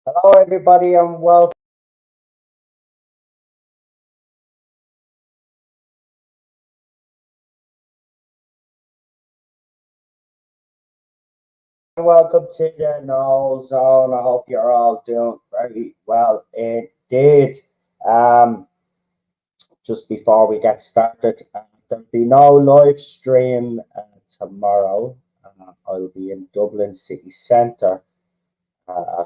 Hello, everybody, and welcome to the No Zone. I hope you're all doing very well indeed. Um, just before we get started, there'll be no live stream tomorrow. I'll be in Dublin city centre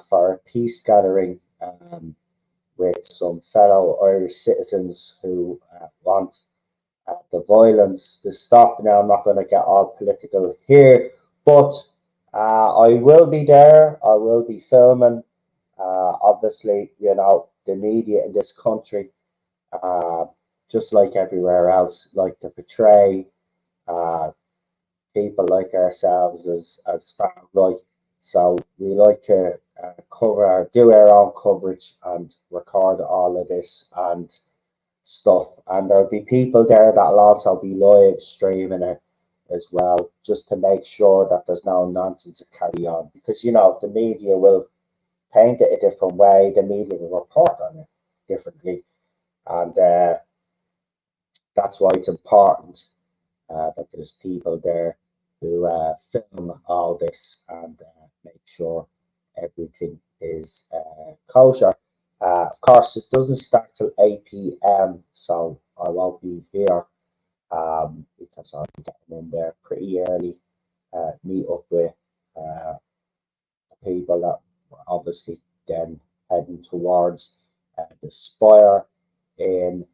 for a peace gathering with some fellow Irish citizens who want the violence to stop. Now, I'm not going to get all political here, but I will be there. I will be filming. Obviously, you know, the media in this country, uh, just like everywhere else, like to portray uh, people like ourselves as far right. So we like to do our own coverage and record all of this and stuff. And there'll be people there that'll also be live streaming it as well, just to make sure that there's no nonsense to carry on. Because, you know, the media will paint it a different way, the media will report on it differently. And that's why it's important that there's people there who film all this and make sure everything is kosher. Of course, it doesn't start till 8 p.m., so I won't be here because I'll be getting in there pretty early, meet up with people that were obviously then heading towards the Spire in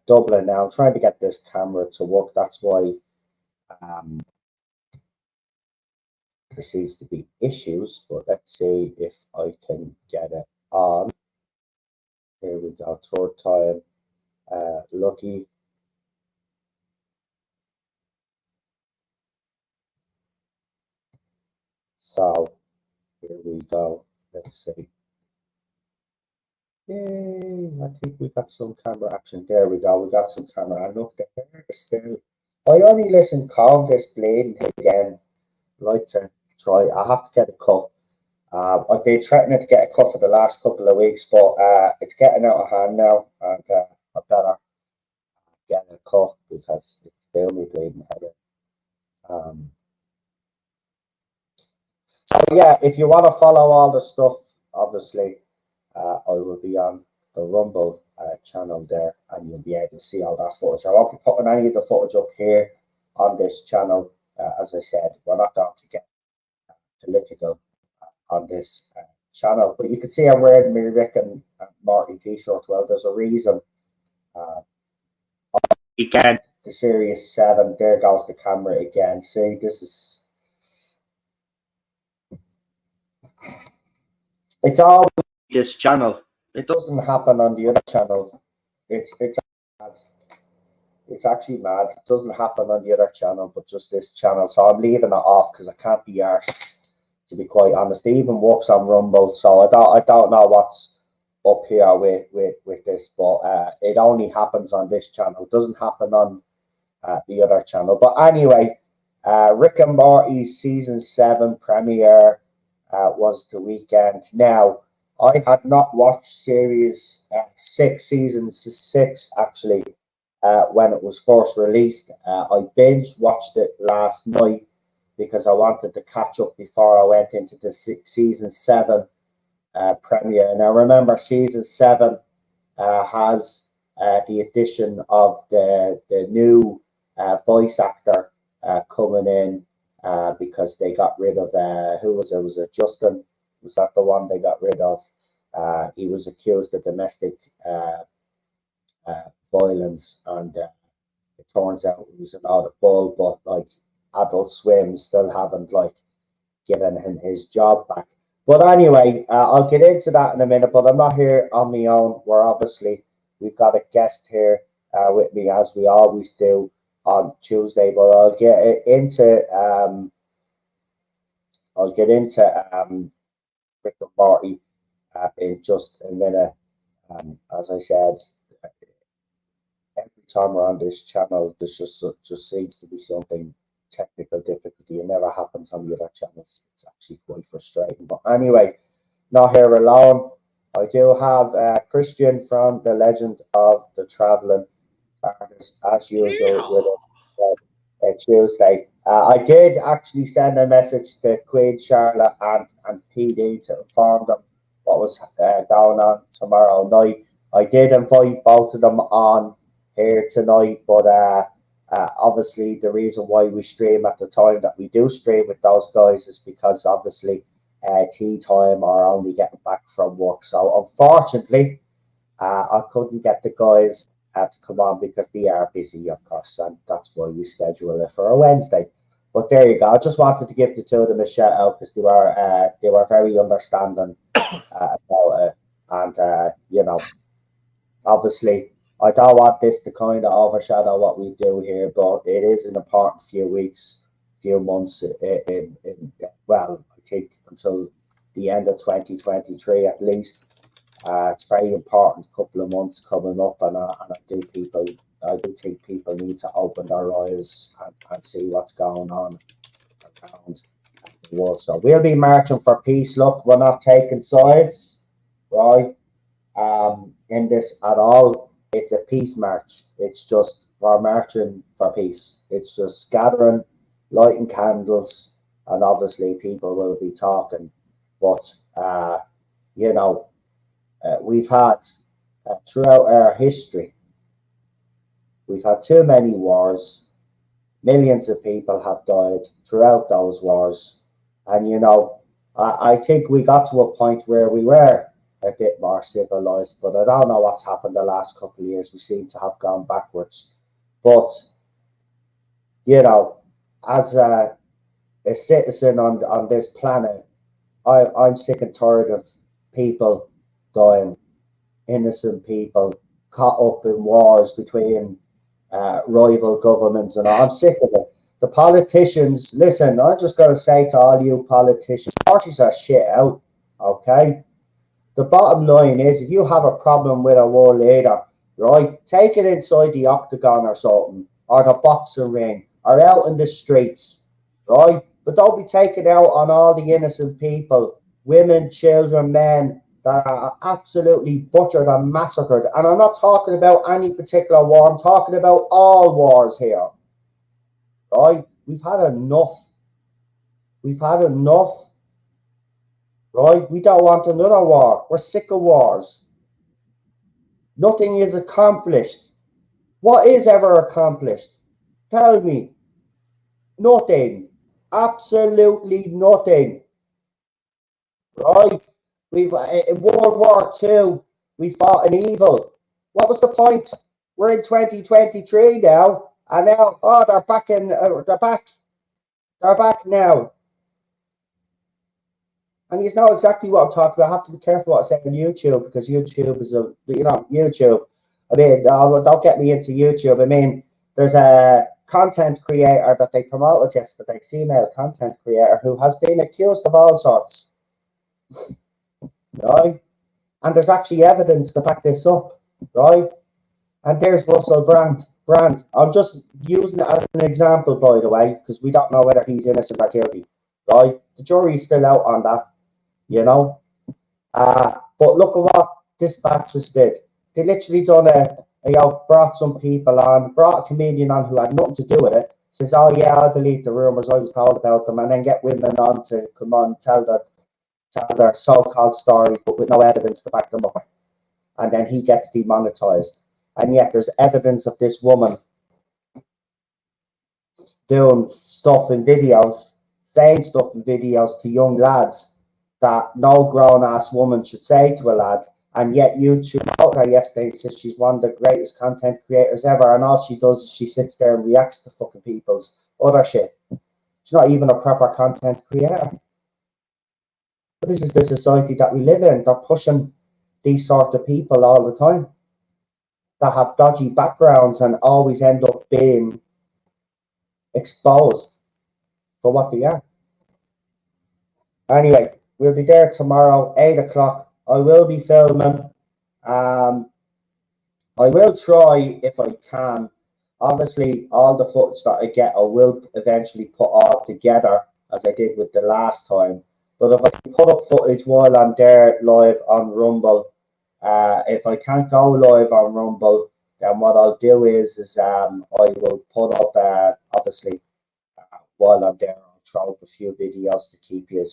Dublin. Now, I'm trying to get this camera to work, that's why um, there seems to be issues, but let's see if I can get it on. Here we go, third time lucky. So here we go. Let's see. Yay! I think we got some camera action. There we go. We got some camera. And look, the hair is still. I only listen calm this bleeding thing again. Like to try. I have to get a cut. I've been threatening to get a cut for the last couple of weeks, but it's getting out of hand now, and I better get a cut because it's still me bleeding head. Um, so yeah, if you want to follow all the stuff, obviously, I will be on the Rumble channel there, and you'll be able to see all that footage. I won't be putting any of the footage up here on this channel. As I said, we're not going to get political on this channel, but you can see I'm wearing my Rick and Marty t-shirt. Well, there's a reason. Again, the Series 7, there goes the camera again. See, this is, it's all this channel. It doesn't happen on the other channel. It's mad. It's actually mad. It doesn't happen on the other channel, but just this channel. So I'm leaving it off because I can't be arsed to be quite honest. He even works on Rumble, so I don't know what's up here with this, but it only happens on this channel. It doesn't happen on the other channel. But anyway, Rick and Morty's season 7 premiere was the weekend. Now, I had not watched series 6, season 6 actually, when it was first released. I binge watched it last night because I wanted to catch up before I went into the season 7 premiere. Now, remember, season 7 has the addition of the new voice actor coming in because they got rid of who was it? Was it Justin? Was that the one they got rid of? He was accused of domestic violence, and it turns out he was an bull, but like Adult Swim still haven't like given him his job back. But anyway, I'll get into that in a minute, but I'm not here on my own. We've got a guest here with me, as we always do on Tuesday, but I'll get into Rick and Morty in just a minute. As I said, every time we're on this channel, there's just seems to be something technical difficulty. It never happens on the other channels. It's actually quite frustrating. But anyway, not here alone. I do have Christian from the Legend of the Traveling Artist, as usual, with Tuesday. I did actually send a message to Queen Charlotte and PD to inform them what was going on tomorrow night. I did invite both of them on here tonight, but obviously the reason why we stream at the time that we do stream with those guys is because obviously tea time or only getting back from work. So unfortunately, I couldn't get the guys to come on because they are busy, of course, and that's why we schedule it for a Wednesday. But there you go. I just wanted to give the two of them a shout out because they were very understanding about it, and you know, obviously, I don't want this to kind of overshadow what we do here, but it is an important few months well, I think until the end of 2023 at least. It's very important couple of months coming up, and I do think people need to open their eyes and see what's going on around the world. So we'll be marching for peace. Look, we're not taking sides, right? In this at all. It's a peace march. It's just we're marching for peace. It's just gathering, lighting candles, and obviously people will be talking. But you know, we've had throughout our history, we've had too many wars. Millions of people have died throughout those wars, and you know, I think we got to a point where we were a bit more civilized, but I don't know what's happened the last couple of years. We seem to have gone backwards. But you know, as a citizen on this planet, I'm sick and tired of people dying, innocent people caught up in wars between rival governments, and I'm sick of it. The politicians, listen, I'm just going to say to all you politicians, parties are shit out, okay? The bottom line is, if you have a problem with a world leader, right, take it inside the octagon or something, or the boxing ring, or out in the streets, right? But don't be taking out on all the innocent people, women, children, men, that are absolutely butchered and massacred. And I'm not talking about any particular war, I'm talking about all wars here, right? We've had enough. We've had enough. Right? We don't want another war. We're sick of wars. Nothing is accomplished. What is ever accomplished? Tell me. Nothing. Absolutely nothing. Right? We've in World War II, we fought an evil. What was the point? We're in 2023 now, and now they're back in. They're back now. And you know exactly what I'm talking about. I have to be careful what I say on YouTube, because YouTube is YouTube. I mean, don't get me into YouTube. I mean, there's a content creator that they promoted yesterday, female content creator, who has been accused of all sorts, right? And there's actually evidence to back this up, right? And there's Russell Brand. I'm just using it as an example, by the way, because we don't know whether he's innocent or guilty, right? The jury's still out on that, you know. But look at what Dispatches did. They literally done brought some people on, brought a comedian on who had nothing to do with it. Says, oh yeah, I believe the rumours, I was told about them, and then get women on to come on, tell their so-called stories, but with no evidence to back them up. And then he gets demonetized. And yet there's evidence of this woman doing stuff in videos, saying stuff in videos to young lads that no grown-ass woman should say to a lad. And yet YouTube out her yesterday and says she's one of the greatest content creators ever, and all she does is she sits there and reacts to fucking people's other shit. She's not even a proper content creator. But this is the society that we live in. They're pushing these sort of people all the time that have dodgy backgrounds and always end up being exposed for what they are. Anyway, we'll be there tomorrow, 8 o'clock. I will be filming. I will try, if I can, obviously all the footage that I get I will eventually put all together as I did with the last time. But if I can put up footage while I'm there live on Rumble, if I can't go live on Rumble, then what I'll do is I will put up, obviously, while I'm there, I'll throw up a few videos to keep you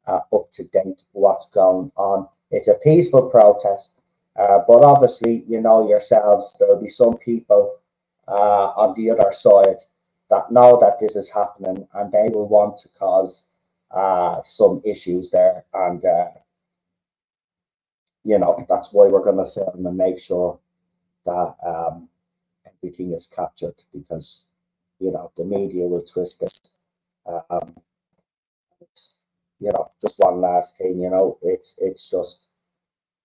up to date what's going on. It's a peaceful protest, but obviously, you know yourselves, there'll be some people on the other side that know that this is happening, and they will want to cause some issues there. And you know, that's why we're going to film and make sure that everything is captured, because you know the media will twist it. You know, just one last thing. You know, it's just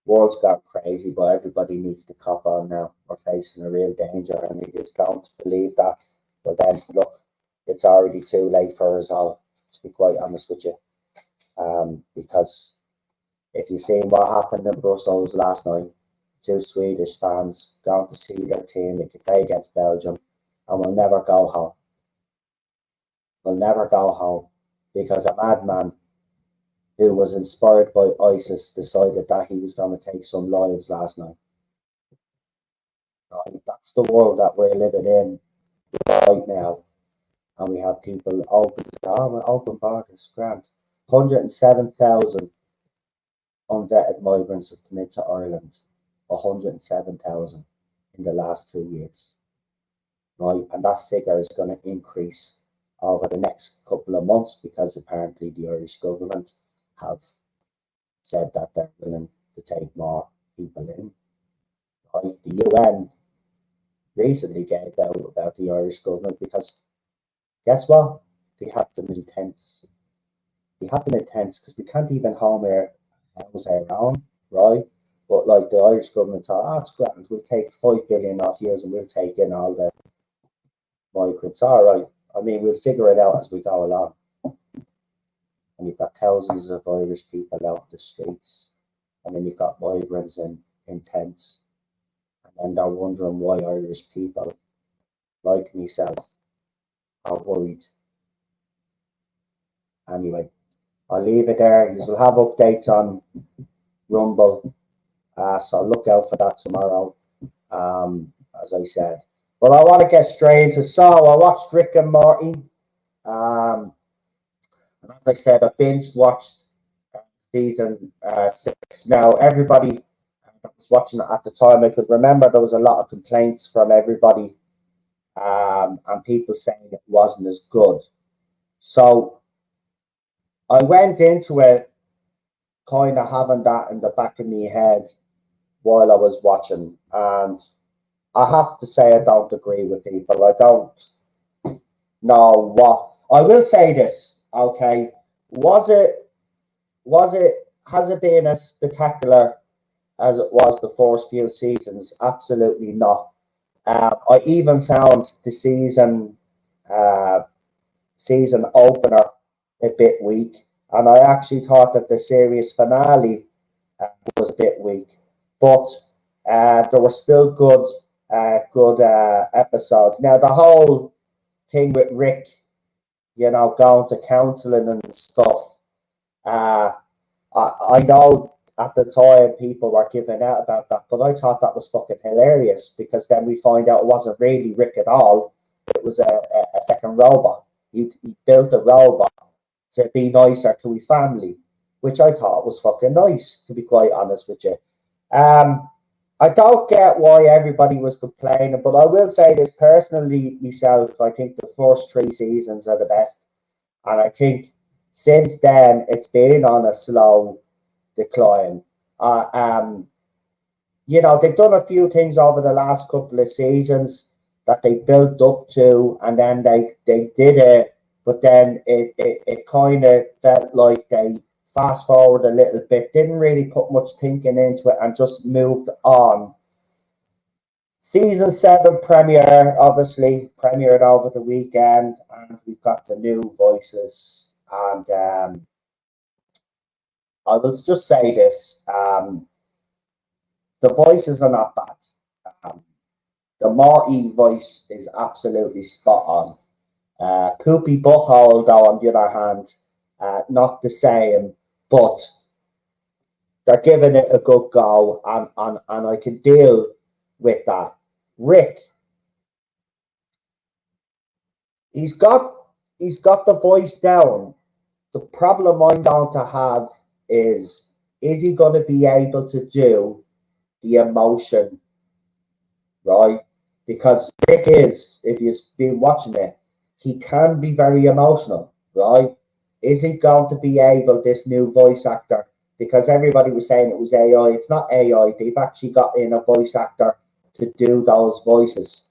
world's gone crazy, but everybody needs to cop on now. We're facing a real danger, and they just don't believe that. But then, look, it's already too late for us all, to be quite honest with you. Because if you've seen what happened in Brussels last night, two Swedish fans going to see their team, they could play against Belgium, and we'll never go home. We'll never go home because a madman who was inspired by ISIS decided that he was going to take some lives last night. Right? That's the world that we're living in right now. And we have people open borders, grant. 107,000 unvetted migrants have come into Ireland. 107,000 in the last 2 years. Right? And that figure is going to increase over the next couple of months, because apparently the Irish government have said that they're willing to take more people in. Right? The UN recently gave out about the Irish government because guess what? They have them in tents. They have them in tents because we can't even house our own, right? But like the Irish government thought, oh, it's grand, we'll take 5 billion off years and we'll take in all the migrants. All right. I mean, we'll figure it out as we go along. And you've got thousands of Irish people out in the streets, and then you've got migrants in tents, and then they're wondering why Irish people like myself are worried. Anyway, I'll leave it there. You will have updates on Rumble, so look out for that tomorrow, as I said. Well, I want to get straight into, so I watched Rick and Morty. And as I said, I binge watched season 6. Now, everybody that was watching it at the time, I could remember there was a lot of complaints from everybody, and people saying it wasn't as good. So I went into it kind of having that in the back of my head while I was watching, and I have to say I don't agree with people. I don't know what. I will say this, okay? Has it been as spectacular as it was the first few seasons? Absolutely not. I even found the uh, season opener a bit weak, and I actually thought that the series finale was a bit weak, but there were still good episodes. Now the whole thing with Rick, going to counselling and stuff. Uh, I know at the time people were giving out about that, but I thought that was fucking hilarious because then we find out it wasn't really Rick at all. It was a fucking robot. He built a robot to be nicer to his family, which I thought was fucking nice, to be quite honest with you. Um, I don't get why everybody was complaining, but I will say this personally myself. I think the first three seasons are the best, and I think since then it's been on a slow decline. Uh, um, they've done a few things over the last couple of seasons that they built up to, and then they did it, but then it kind of felt like they fast forward a little bit, didn't really put much thinking into it, and just moved on. Season 7 premiere, obviously, premiered over the weekend, and we've got the new voices. And I will just say this the voices are not bad. Um, the Marty voice is absolutely spot on. Poopy Butthole, though, on the other hand, not the same, but they're giving it a good go, and I can deal with that. Rick, he's got he's got the voice down. The problem I'm going to have is he going to be able to do the emotion, right? Because Rick is, if you've been watching it, he can be very emotional, right? Is he going to be able, this new voice actor? Because everybody was saying it was AI. It's not AI. They've actually got in a voice actor to do those voices,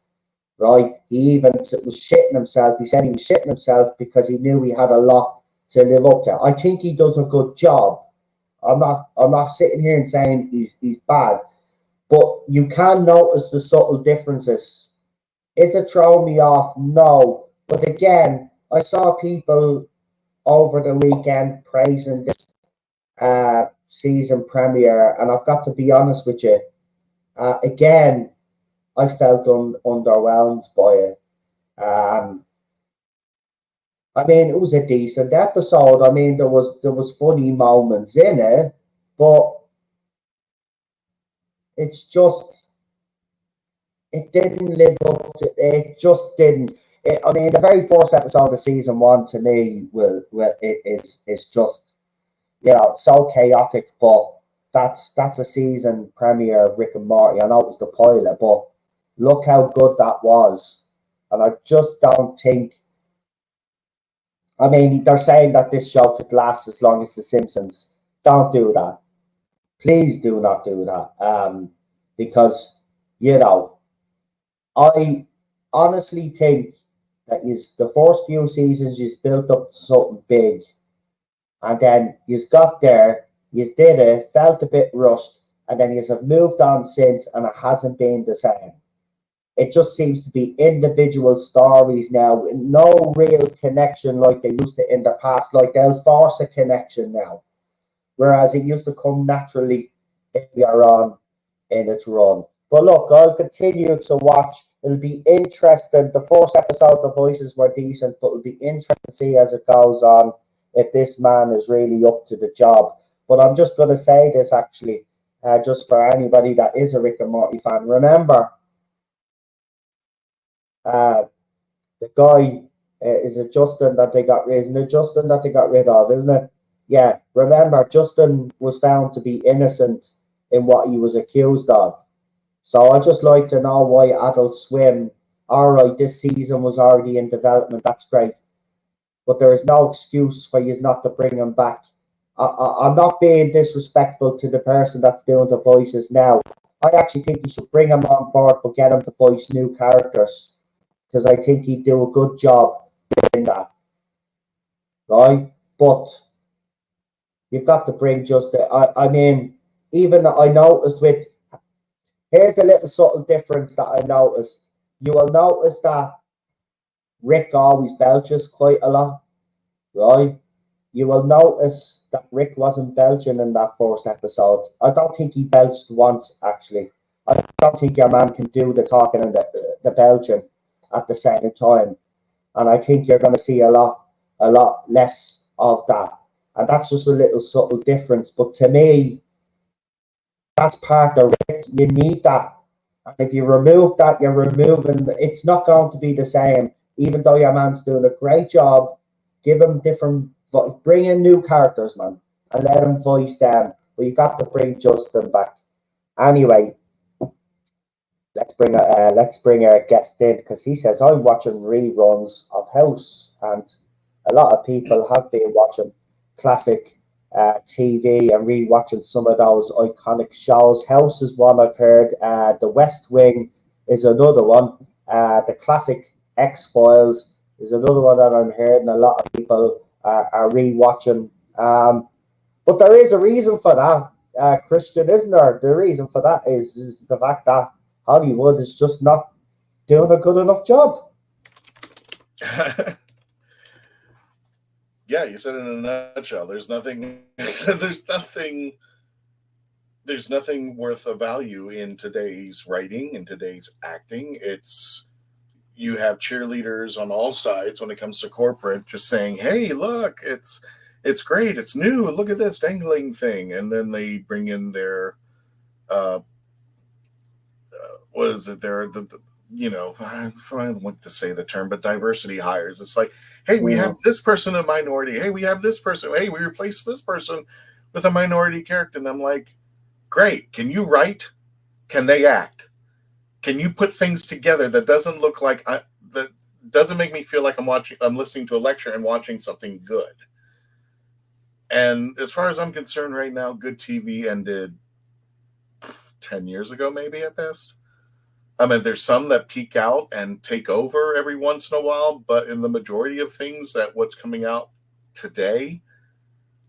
right? He even was shitting himself. He said he was shitting himself because he knew he had a lot to live up to. I think he does a good job. I'm not sitting here and saying he's bad, but you can notice the subtle differences. Is it throwing me off? No. But again, I saw people over the weekend praising this season premiere, and I've got to be honest with you. Again, I felt underwhelmed by it. I mean, it was a decent episode. I mean, there was funny moments in it, but it's just it didn't live up to it. Just didn't. I mean, the very first episode of season one to me will it is just so chaotic. But that's a season premiere of Rick and Morty. I know it was the pilot, but look how good that was. And I just don't think. I mean, they're saying that this show could last as long as The Simpsons. Don't do that. Please do not do that. Because you know, I honestly think that is the first few seasons you've built up to something big, and then you've got there, you did it, felt a bit rushed, and then you have moved on since, and it hasn't been the same. It just seems to be individual stories now, with no real connection like they used to in the past. Like they'll force a connection now, whereas it used to come naturally earlier on in its run. But look, I'll continue to watch. It'll be interesting. The first episode, the voices were decent, but it'll be interesting to see as it goes on if this man is really up to the job. But I'm just going to say this actually, just for anybody that is a Rick and Morty fan. Remember, uh, the guy is it Justin that they got rid? Isn't it Justin that they got rid of? Isn't it? Yeah. Remember, Justin was found to be innocent in what he was accused of. So I just like to know why Adult Swim. All right, this season was already in development. That's great, but there is no excuse for you not to bring him back. I'm not being disrespectful to the person that's doing the voices now. I actually think you should bring him on board, but get him to voice new characters because I think he'd do a good job in that, right? But you've got to bring just. I mean, even I noticed with. Here's a little subtle difference that I noticed. you will notice that Rick always belches quite a lot, right? You will notice that Rick wasn't belching in that first episode. I don't think he belched once, actually. I don't think your man can do the talking and the belching at the same time. And I think you're going to see a lot less of that. And that's just a little subtle difference. But to me, that's part of it. You need that. And if you remove that, you're removing. It's not going to be the same. Even though your man's doing a great job, give him different. Bring in new characters, man, and let him voice them. But you got to bring Justin back. Anyway, let's bring our guest in because he says I'm watching reruns of House, and a lot of people have been watching classic TV and rewatching some of those iconic shows. House is one I've heard. The West Wing is another one. The classic X Files is another one that I'm hearing. A lot of people are rewatching. But there is a reason for that, Christian, isn't there? The reason for that is the fact that Hollywood is just not doing a good enough job. Yeah, you said it in a nutshell. There's nothing there's nothing worth of value in today's writing, in today's acting. You have cheerleaders on all sides when it comes to corporate just saying, "Hey, look, it's great, it's new, look at this dangling thing," and then they bring in their what is it? I don't want to say the term, but diversity hires. It's like, hey, we have this person a minority. Hey, we have this person. Hey, we replace this person with a minority character. And I'm like, great. Can you write? Can they act? Can you put things together that doesn't look like that doesn't make me feel like I'm listening to a lecture and watching something good? And as far as I'm concerned, right now, good TV ended 10 years ago, maybe at best. I mean, there's some that peak out and take over every once in a while, but in the majority of things that what's coming out today,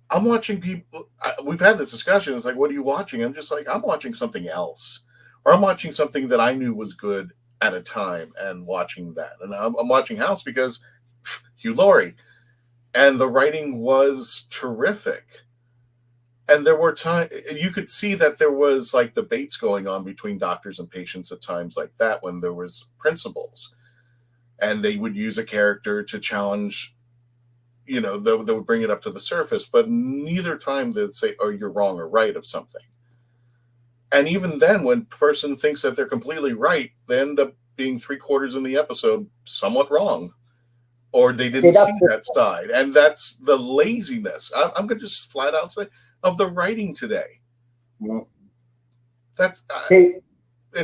I'm watching people. We've had this discussion. It's like, what are you watching? I'm just like, I'm watching something else, or I'm watching something that I knew was good at a time and watching that. And I'm watching House because Hugh Laurie, and the writing was terrific. And there were times you could see that there was like debates going on between doctors and patients at times like that when there was principles, and they would use a character to challenge, they would bring it up to the surface, but neither time they'd say, "Oh, you're wrong or right" of something. And even then, when a person thinks that they're completely right, they end up being 3/4 in the episode somewhat wrong, or they didn't see that side. And that's the laziness. I'm going to just flat out say, of the writing today. That's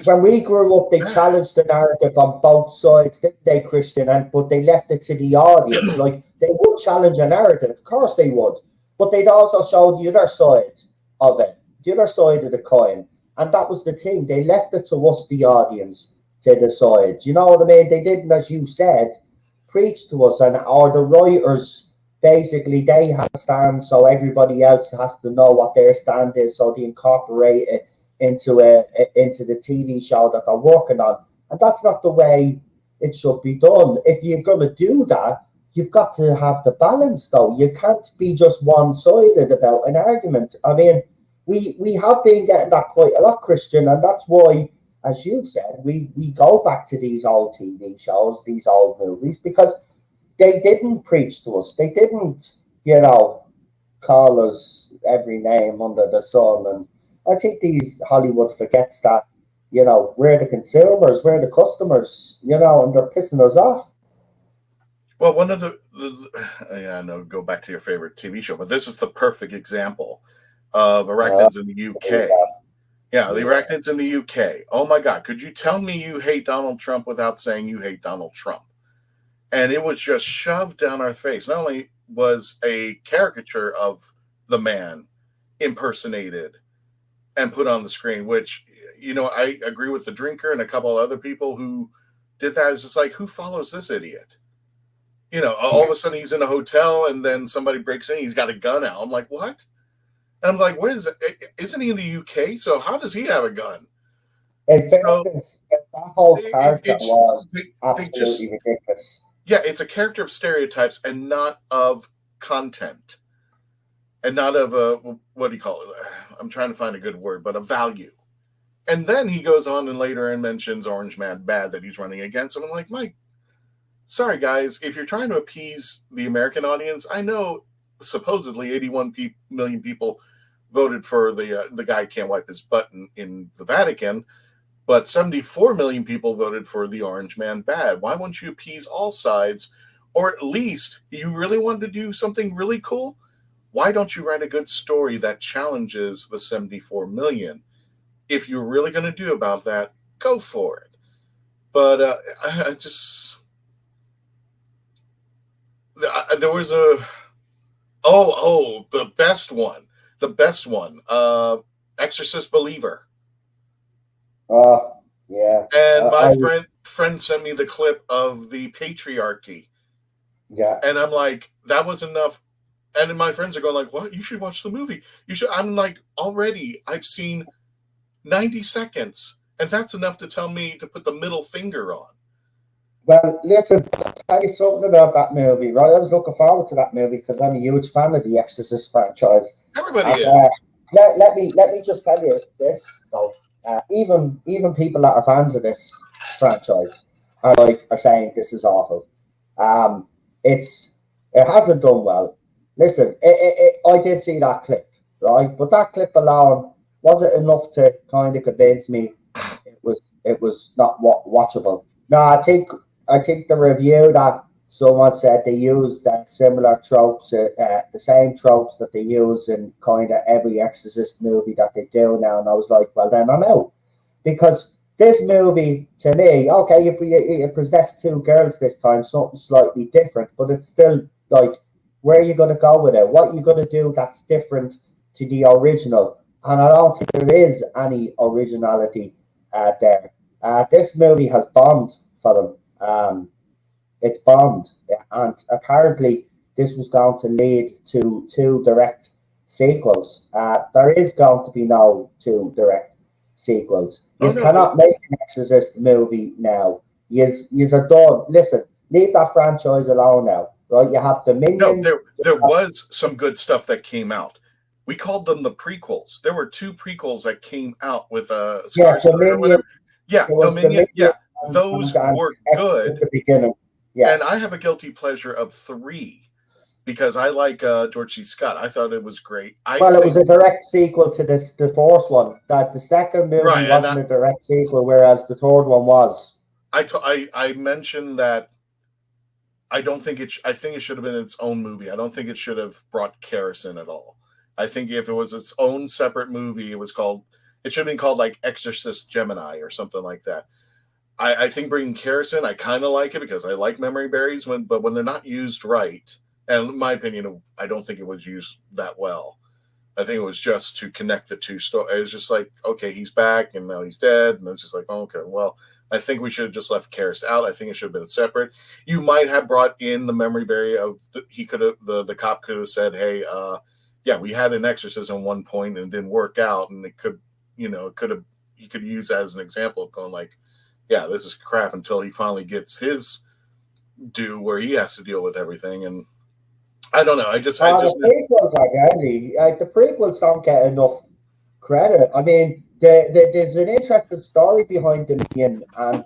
when we grew up, they challenged the narrative on both sides, didn't they, Christian? But they left it to the audience. Like, they would challenge a narrative, of course they would, but they'd also show the other side of it, the other side of the coin. And that was the thing. They left it to us, the audience, to decide. You know what I mean? They didn't, as you said, preach to us, or the writers. Basically, they have a stand, so everybody else has to know what their stand is, so they incorporate it into the TV show that they're working on. And that's not the way it should be done. If you're going to do that, you've got to have the balance, though. You can't be just one-sided about an argument. I mean, we have been getting that quite a lot, Christian, and that's why, as you said, we go back to these old TV shows, these old movies, because they didn't preach to us. They didn't, call us every name under the sun. And I think Hollywood forgets that, we're the consumers, we're the customers, and they're pissing us off. Well, one of I know, go back to your favorite TV show, but this is the perfect example of arachnids in the UK. Yeah, the arachnids in the UK. Oh my God, could you tell me you hate Donald Trump without saying you hate Donald Trump? And it was just shoved down our face. Not only was a caricature of the man impersonated and put on the screen, which, I agree with the drinker and a couple other people who did that. It's just like, who follows this idiot? All of a sudden he's in a hotel and then somebody breaks in, he's got a gun out. I'm like, what? And I'm like, what is it? Isn't he in the UK? So how does he have a gun? In So fairness, that whole character it's was they absolutely just ridiculous. yeah, it's a character of stereotypes and not of content and not of a what do you call it? I'm trying to find a good word, but a value. And then he goes on and later and mentions Orange Man Bad that he's running against. And I'm like, Mike, sorry guys, if you're trying to appease the American audience, I know supposedly 81 million people voted for the guy who can't wipe his butt in the Vatican, but 74 million people voted for the Orange Man Bad. Why won't you appease all sides? Or at least, you really want to do something really cool? Why don't you write a good story that challenges the 74 million? If you're really going to do about that, go for it. But I just there was a the best one, Exorcist Believer. Yeah, And my I friend sent me the clip of the patriarchy, yeah. and I'm like, that was enough. And then my friends are going like, "What? You should watch the movie. You should." I'm like, already, I've seen 90 seconds, and that's enough to tell me to put the middle finger on. Well, listen, I'll tell you something about that movie, right? I was looking forward to that movie because I'm a huge fan of the Exorcist franchise. Everybody And is. let me just tell you this though. Even people that are fans of this franchise are saying this is awful. Um, it hasn't done well. Listen, I did see that clip, right? But that clip alone wasn't enough to kind of convince me it was not watchable. No, I think the review that someone said they used similar tropes, the same tropes that they use in kind of every Exorcist movie that they do now, and I was like, well, then I'm out because this movie to me, okay, you possess two girls this time, something slightly different, but it's still like, where are you going to go with it? What are you going to do that's different to the original? And I don't think there is any originality there. This movie has bombed for them. It's bombed, and apparently this was going to lead to two direct sequels. There is going to be no two direct sequels. Oh You no, cannot make an Exorcist movie now. You are done. Listen, leave that franchise alone now. Right? You have no. Dominion. There was some good stuff that came out. We called them the prequels. There were two prequels that came out with Yeah, Skarsgård or Dominion. whatever. Yeah, There was Dominion. Dominion Yeah, those and were at good. the beginning. Yeah. And I have a guilty pleasure of three because I like George C. Scott. I thought it was great. I Well, it was think a direct sequel to the fourth one. That the second movie right, and wasn't a direct sequel, whereas the third one was. I mentioned that I don't think I think it should have been its own movie. I don't think it should have brought Karis in at all. I think if it was its own separate movie, it should have been called like Exorcist Gemini or something like that. I think bringing Karis in, I kind of like it because I like memory berries but when they're not used right, and in my opinion, I don't think it was used that well. I think it was just to connect the two stories. It was just like, okay, he's back and now he's dead, and it's just like, okay, well, I think we should have just left Karis out. I think it should have been separate. You might have brought in the memory berry of he could have the cop could have said, hey, yeah, we had an exorcism at one point and it didn't work out, and it could, it could have he could use that as an example of going like, yeah, this is crap until he finally gets his due where he has to deal with everything. And I don't know. I The just prequels are handy. The prequels don't get enough credit. I mean, there's an interesting story behind Dominion and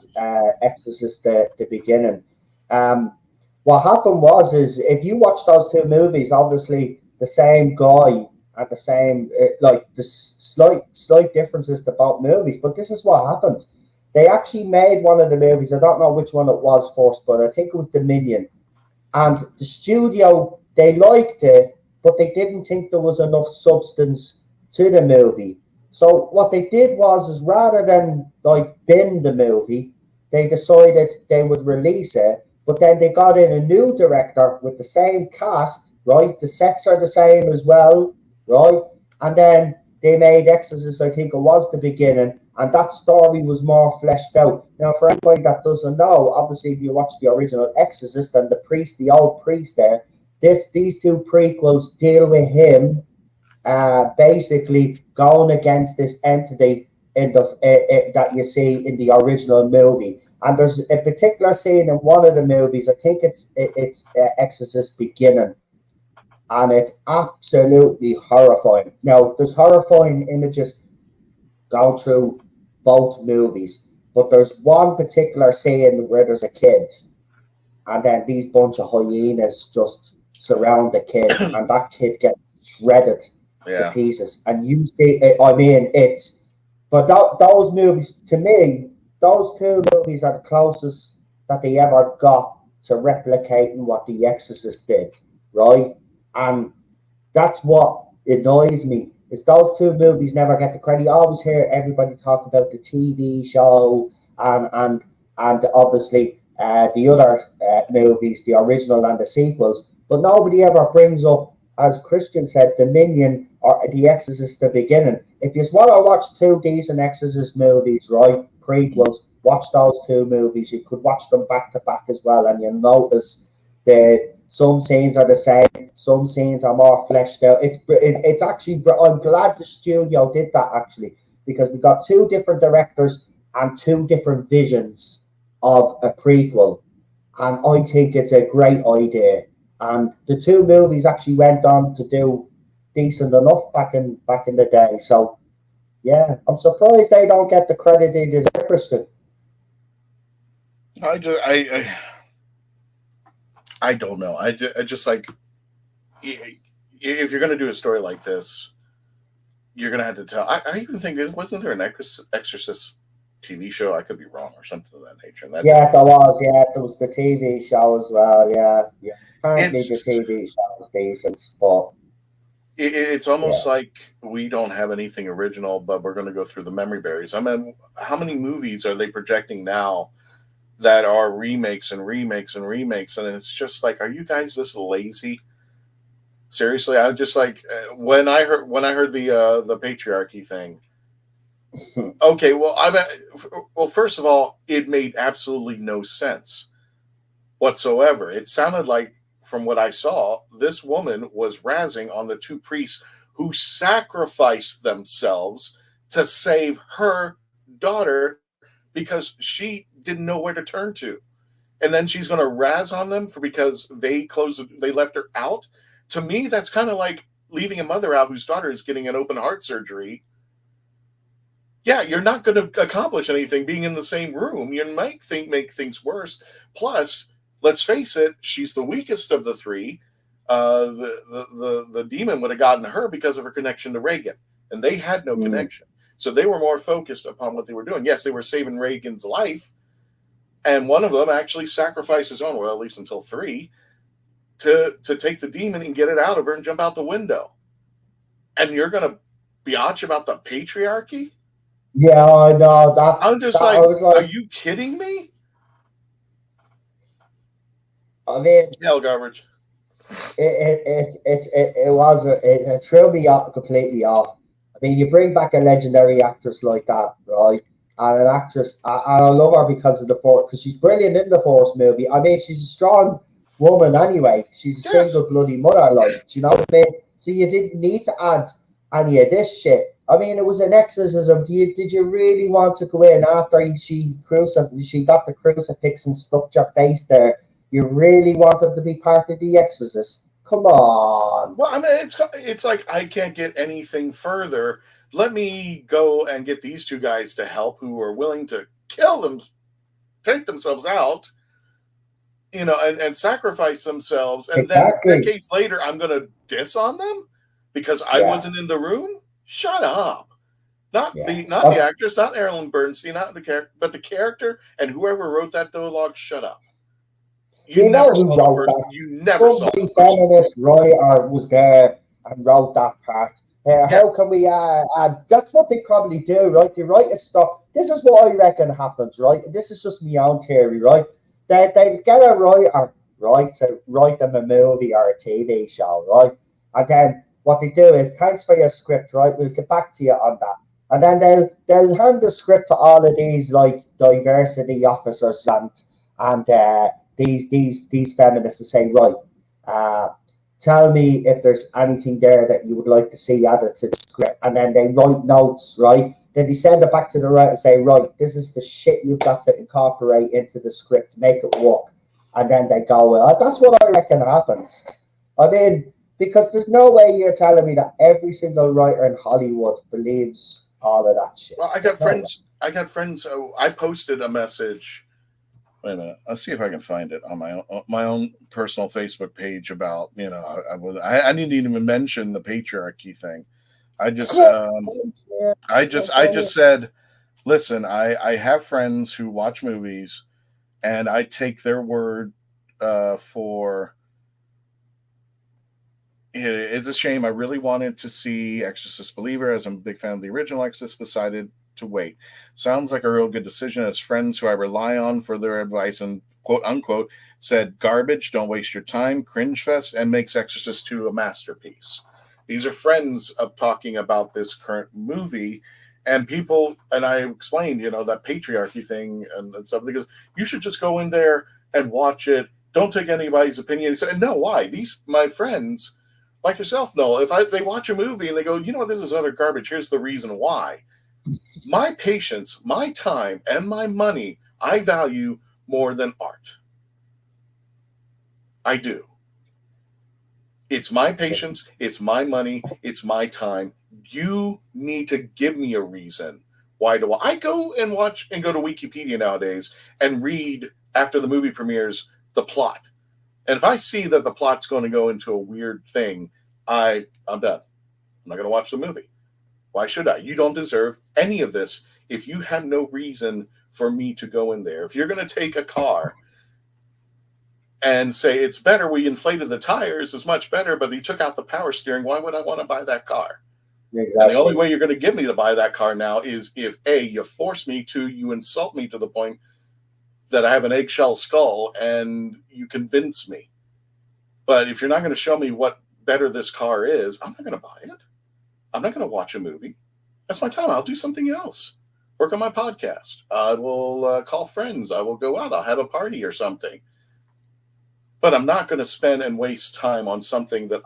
Exorcist, the beginning. Um, what happened was, is if you watch those two movies, obviously the same guy and the same, like the slight differences to both movies. But this is what happened. They actually made one of the movies. I don't know which one it was first, but I think it was Dominion, and the studio, they liked it, but they didn't think there was enough substance to the movie. So what they did was, is rather than like bin the movie, they decided they would release it. But then they got in a new director with the same cast, right? The sets are the same as well, right? And then they made Exorcist, I think it was the beginning, and that story was more fleshed out. Now, for anybody that doesn't know, obviously, if you watch the original Exorcist and the priest, the old priest there, these two prequels deal with him basically going against this entity in the that you see in the original movie. And there's a particular scene in one of the movies. I think it's Exorcist Beginning, and it's absolutely horrifying. Now, there's horrifying images going through both movies, but there's one particular scene where there's a kid, and then these bunch of hyenas just surround the kid, and that kid gets shredded to Yeah. pieces. And you see, I mean, it's but those movies to me, those two movies are the closest that they ever got to replicating what The Exorcist did, right? And that's what annoys me is those two movies never get the credit. You always hear everybody talk about the TV show and obviously the other movies, the original and the sequels, but nobody ever brings up, as Christian said, Dominion or The Exorcist: The Beginning. If you want to watch two decent Exorcist movies, right, prequels, watch those two movies. You could watch them back to back as well, and you'll notice that some scenes are the same, some scenes are more fleshed out. It's actually, I'm glad the studio did that actually, because we got two different directors and two different visions of a prequel, and I think it's a great idea. And the two movies actually went on to do decent enough back in the day. So yeah, I'm surprised they don't get the credit they deserve, Kristen. I don't know. I just like if you're going to do a story like this, you're going to have to tell. I even think wasn't there an Exorcist TV show? I could be wrong or something of that nature. And that Yeah, there was. Yeah, there was the TV show as well. Yeah, yeah. Apparently the it's TV show was decent, but it's yeah, almost like we don't have anything original, but we're going to go through the memory berries. I mean, how many movies are they projecting now that are remakes and remakes and remakes? And it's just like, are you guys this lazy? Seriously, I just like when I heard the patriarchy thing. Okay, well, well, first of all, it made absolutely no sense whatsoever. It sounded like, from what I saw, this woman was razzing on the two priests who sacrificed themselves to save her daughter because she didn't know where to turn to. And then she's going to razz on them for because they left her out. To me, that's kind of like leaving a mother out whose daughter is getting an open heart surgery. Yeah, you're not going to accomplish anything being in the same room. You might make things worse. Plus, let's face it, she's the weakest of the three. The demon would have gotten her because of her connection to Reagan, and they had no mm, connection. So they were more focused upon what they were doing. Yes, they were saving Reagan's life, and one of them actually sacrificed his own, well, at least until three, to take the demon and get it out of her and jump out the window. And you're going to biatch about the patriarchy? yeah, I know I'm just that I like, was are like, you kidding me? I mean, Hell garbage. it threw me off completely off. I mean, you bring back a legendary actress like that, right? And an actress, and I love her because of the Force, because she's brilliant in the Force movie. I mean, she's a strong woman anyway. She's a Yes. single bloody mother, like, do you know what I mean? So you didn't need to add any of this shit. I mean, it was an exorcism. Did you really want to go in after she got the crucifix and stuffed your face there? You really wanted to be part of the Exorcist? Come on. Well, I mean, it's like I can't get anything further. Let me go and get these two guys to help who are willing to kill them, take themselves out, and sacrifice themselves. And then Exactly. decades later, I'm going to diss on them because I Yeah, wasn't in the room. Shut up. Not yeah. the actress, not Aaron Bernstein, not the character, but the character and whoever wrote that dialogue. Shut up. Do you know who wrote that? You never saw the Somebody first one. feminist writer was there and wrote that part. Yeah. How can we that's what they probably do, right? They write a stuff. This is what I reckon happens, right? This is just my own theory, right? They get a writer, right, to write them a movie or a TV show, right? And then what they do is, thanks for your script, right? We'll get back to you on that. And then they'll hand the script to all of these like diversity officers and these feminists to say, right, uh, tell me if there's anything there that you would like to see added to the script, and then they write notes, right? Then they send it back to the writer and say, right, this is the shit you've got to incorporate into the script, make it work. And then they go, that's what I reckon happens. I mean, because there's no way you're telling me that every single writer in Hollywood believes all of that shit. Well, I got There's no way. friends. I got friends. I posted a message. Wait a minute. Let's see if I can find it on my own personal Facebook page about I didn't even mention the patriarchy thing. I just Yeah, yeah, I just said, listen, I have friends who watch movies, and I take their word for. It's a shame. I really wanted to see Exorcist Believer, as I'm a big fan of the original Exorcist. Decided to wait. Sounds like a real good decision. As friends who I rely on for their advice and quote unquote said, garbage, don't waste your time, cringe fest, and makes Exorcist 2 a masterpiece. These are friends of talking about this current movie. And people, and I explained, that patriarchy thing and stuff, because you should just go in there and watch it. Don't take anybody's opinion. He said, no, why? These, my friends, like yourself, Noel, if they watch a movie and they go, you know what, this is utter garbage, here's the reason why. My patience, my time, and my money, I value more than art. I do. It's my patience, it's my money, it's my time. You need to give me a reason. Why do I go and watch and go to Wikipedia nowadays and read after the movie premieres the plot? And if I see that the plot's going to go into a weird thing, I'm done. I'm not going to watch the movie. Why should I? You don't deserve any of this if you have no reason for me to go in there. If you're going to take a car and say it's better, we inflated the tires, is much better, but you took out the power steering, why would I want to buy that car? exactly. And the only way you're going to get me to buy that car now is if A, you force me to, you insult me to the point that I have an eggshell skull and you convince me. But if you're not going to show me what better this car is, I'm not going to buy it. I'm not going to watch a movie. That's my time. I'll do something else. Work on my podcast. I will call friends. I will go out. I'll have a party or something. But I'm not going to spend and waste time on something that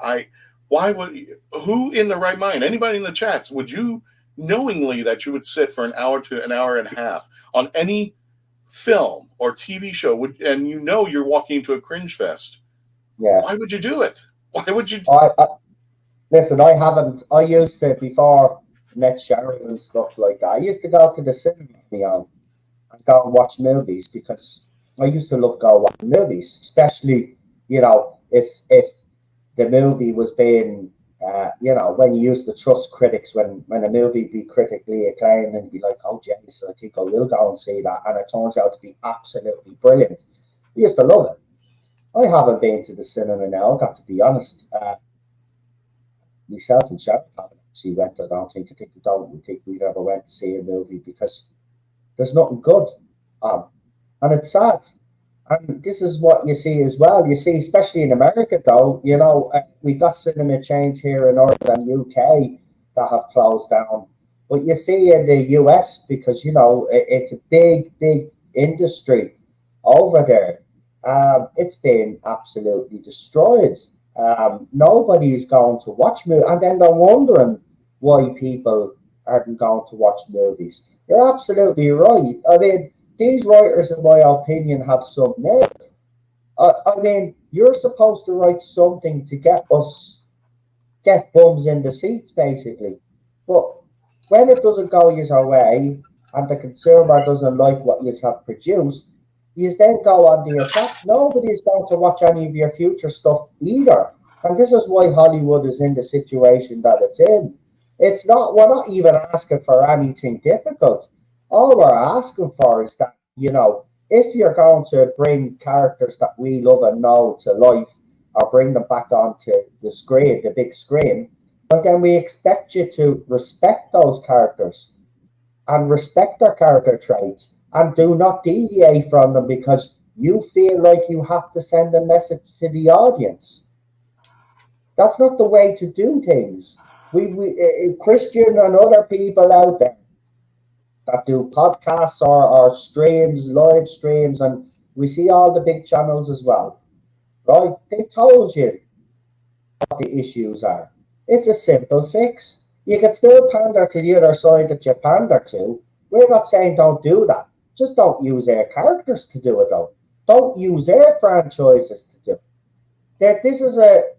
who in the right mind, anybody in the chats, would you knowingly that you would sit for an hour to an hour and a half on any film or TV show, and you're walking into a cringe fest? Yeah. Why would you do it? Why would you? Listen, I haven't. I used to, before I met Sharon and stuff like that, I used to go to the cinema and go and watch movies because I used to love go watching movies, especially if the movie was being when you used to trust critics when a movie be critically acclaimed and be like, oh jeez, I think I will go and see that, and it turns out to be absolutely brilliant. I used to love it. I haven't been to the cinema now, got to be honest. Myself and Sharon haven't actually went. I don't think. I think we don't think we ever went to see a movie because there's nothing good on, and it's sad. And this is what you see as well. You see, especially in America, though, we got cinema chains here in Ireland and UK that have closed down. But you see in the US, because it's a big, big industry over there. It's been absolutely destroyed. Nobody's going to watch movies, and then they're wondering why people aren't going to watch movies. You're absolutely right. I mean, these writers, in my opinion, have some nerve. I mean, you're supposed to write something to get bums in the seats, basically. But when it doesn't go your way, and the consumer doesn't like what you have produced, you then go on the attack. Nobody's going to watch any of your future stuff either. And this is why Hollywood is in the situation that it's in. We're not even asking for anything difficult. All we're asking for is that, if you're going to bring characters that we love and know to life or bring them back onto the screen, the big screen, well, then we expect you to respect those characters and respect their character traits and do not deviate from them because you feel like you have to send a message to the audience. That's not the way to do things. Christian and other people out there that do podcasts or streams, live streams, and we see all the big channels as well, right? They told you what the issues are. It's a simple fix. You can still pander to the other side that you pander to. We're not saying don't do that. Just don't use their characters to do it, though. Don't use their franchises to do it. This is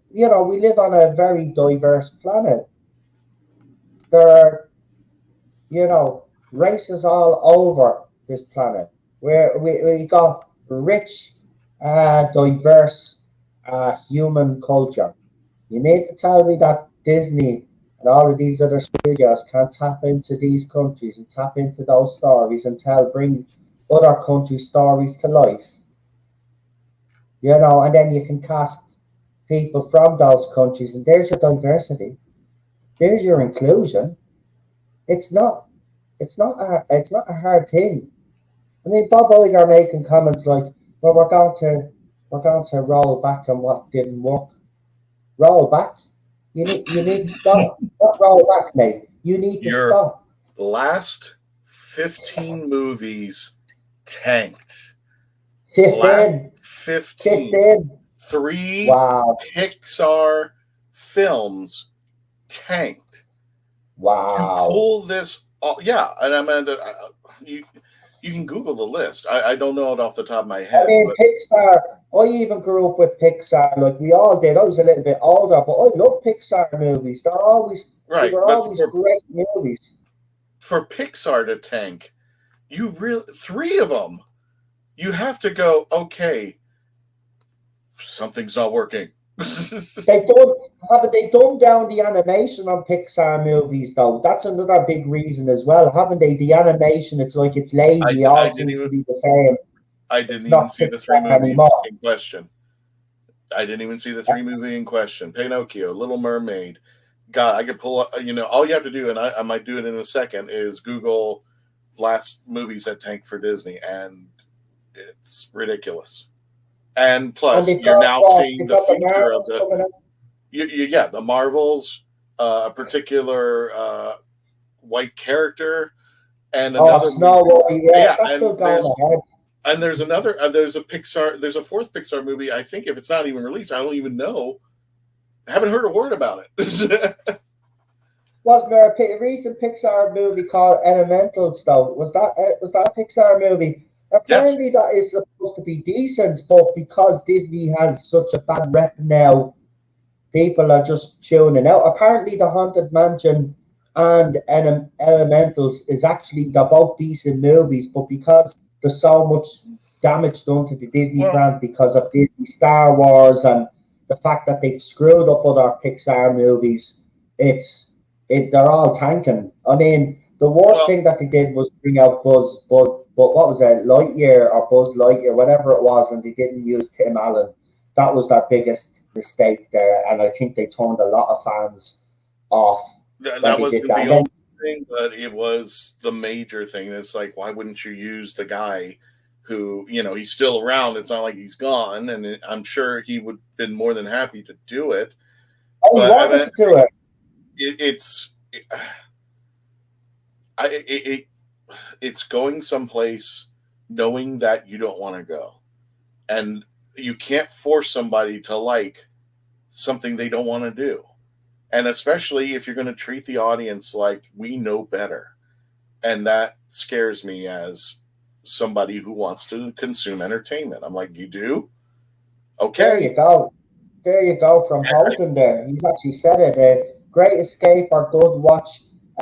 we live on a very diverse planet. There are, races all over this planet. We got rich, diverse human culture. You need to tell me that Disney and all of these other studios can tap into these countries and tap into those stories and bring other countries' stories to life. And then you can cast people from those countries, and there's your diversity. There's your inclusion. It's not. It's not a hard thing. I mean, Bob Iger making comments like, "Well, we're going to roll back on what didn't work." Roll back. You need to stop. Not roll back, mate. You need to Your stop. last 15 movies tanked. Last 15. 15. 15. Three Wow. Pixar films tanked. To Wow. pull this off, yeah, and I mean, you can Google the list. I don't know it off the top of my I head, mean, but Pixar. I even grew up with Pixar, like we all did. I was a little bit older, but I love Pixar movies. They right. were But always great movies. for Pixar to tank, you really three of them, you have to go. Okay, something's not working. Haven't they dumbed down the animation on Pixar movies though? That's another big reason as well, haven't they? The animation, it's like it's lazy. I All didn't seems to even be the same. I It's didn't even not see the three Pixar movies anymore. in question. I didn't even see the three movie in question. Pinocchio, Little Mermaid. God, I could pull up. All you have to do, and I might do it in a second, is Google last movies that tanked for Disney, and it's ridiculous. And And plus, they've you're got now what? seeing They've the got the future of Marvels the coming out. yeah, the Marvels, a particular white character, and Oh, another Snow movie. White. Yeah, Yeah, that's still going ahead. there's another there's a fourth Pixar movie. I think if it's not even released, I don't even know. I haven't heard a word about it. Wasn't there a recent Pixar movie called Elementals though? Was that a Pixar movie? Yes. Apparently that is supposed to be decent, but because Disney has such a bad rep now, people are just tuning out. Apparently, the Haunted Mansion and Elementals is actually they're both decent movies, but because there's so much damage done to the Disney Well, brand because of Disney Star Wars and the fact that they've screwed up other Pixar movies, they're all tanking. I mean, the worst well, thing that they did was bring out but what was it, Lightyear or Buzz Lightyear, whatever it was, and they didn't use Tim Allen. That was their biggest mistake there, and I think they turned a lot of fans off when that they did wasn't that. the And then, only thing, but it was the major thing. It's like, why wouldn't you use the guy who, he's still around? It's not like he's gone, and I'm sure he would have been more than happy to do it. oh, he But I wanted mean, to do it. it, it's I, it's going someplace knowing that you don't want to go, and you can't force somebody to like something they don't want to do, and especially if you're going to treat the audience like we know better, and that scares me as somebody who wants to consume entertainment. I'm like, you do? There Okay. you go. There you go from Houghton there. He's actually said it. Great Escape or Good Watch.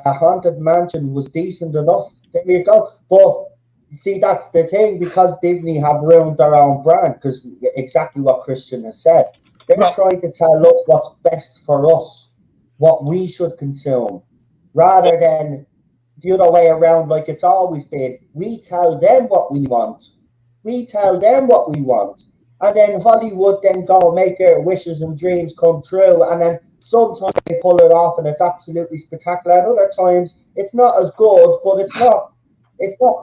Haunted Mansion was decent enough. There you go. But you see, that's the thing because Disney have ruined their own brand because exactly what Christian has said. They're Well, trying to tell us what's best for us, what we should consume, well, rather than the other way around like it's always been. We tell them what we want. We tell them what we want. And then Hollywood then go make their wishes and dreams come true. And then sometimes they pull it off and it's absolutely spectacular. And other times it's not as good, but it's not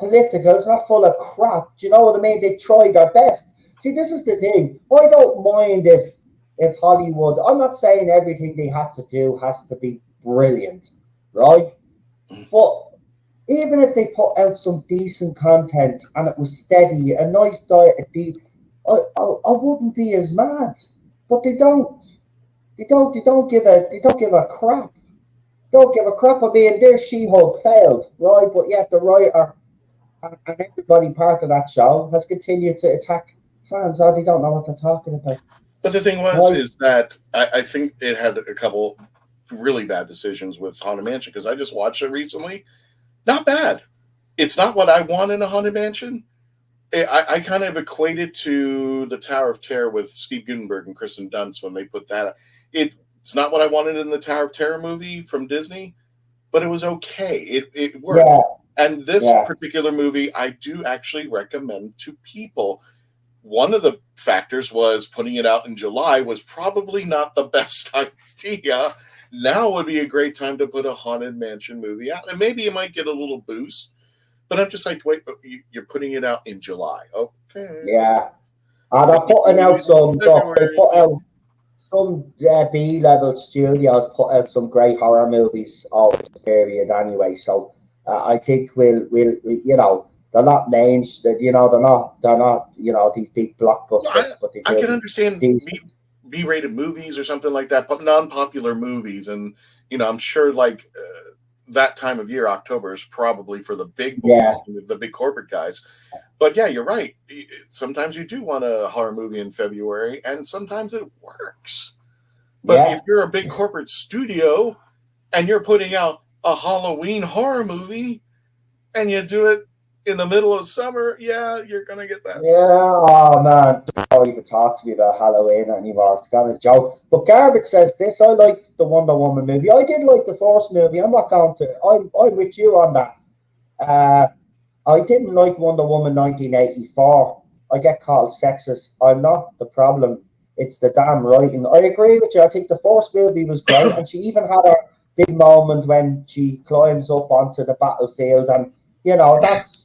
political, it's not full of crap. Do you know what I mean? They try their best. See, this is the thing. I don't mind if Hollywood, I'm not saying everything they have to do has to be brilliant, right? But even if they put out some decent content and it was steady, a nice diet, I wouldn't be as mad. But they don't. They don't give a crap. don't give a crap. I mean, this She-Hulk failed, right? But yet the writer and everybody part of that show has continued to attack fans. Oh, they don't know what they're talking about, But the thing was, right? is that I think it had a couple really bad decisions with Haunted Mansion because I just watched it recently. Not bad. It's not what I want in a Haunted Mansion. I kind of equated to the Tower of Terror with Steve Guttenberg and Kristen Dunst when they put that. It's not what I wanted in the Tower of Terror movie from Disney, but it was okay. It worked. Yeah, And this yeah, particular movie, I do actually recommend to people. One of the factors was putting it out in July was probably not the best idea. Now would be a great time to put a Haunted Mansion movie out, and maybe you might get a little boost. But I'm just like, wait, but you're putting it out in July, okay? yeah. And they're Christmas putting out movies in some. Look, they February. put out some B-level studios put out some great horror movies over this period anyway. So I think you know, they're not names that you know they're not you know these big No, blockbusters, but they I will can be understand decent. B-rated movies or something like that, but non-popular movies, and I'm sure like that time of year, October is probably for the big boys, Yeah, the big corporate guys. But yeah, you're right. Sometimes you do want a horror movie in February, and sometimes it works. But if yeah, you're a big corporate studio and you're putting out a Halloween horror movie and you do it in the middle of summer, yeah, you're gonna get that. yeah. Oh man, don't even talk to me about Halloween anymore. It's kind of a joke. But Garbage says this. I like the Wonder Woman movie. I did like the first movie. I'm not going to. I'm with you on that. Uh, I didn't like Wonder Woman 1984. I get called sexist. I'm not the problem. It's the damn writing. I agree with you. I think the first movie was great, and she even had a big moment when she climbs up onto the battlefield, and that's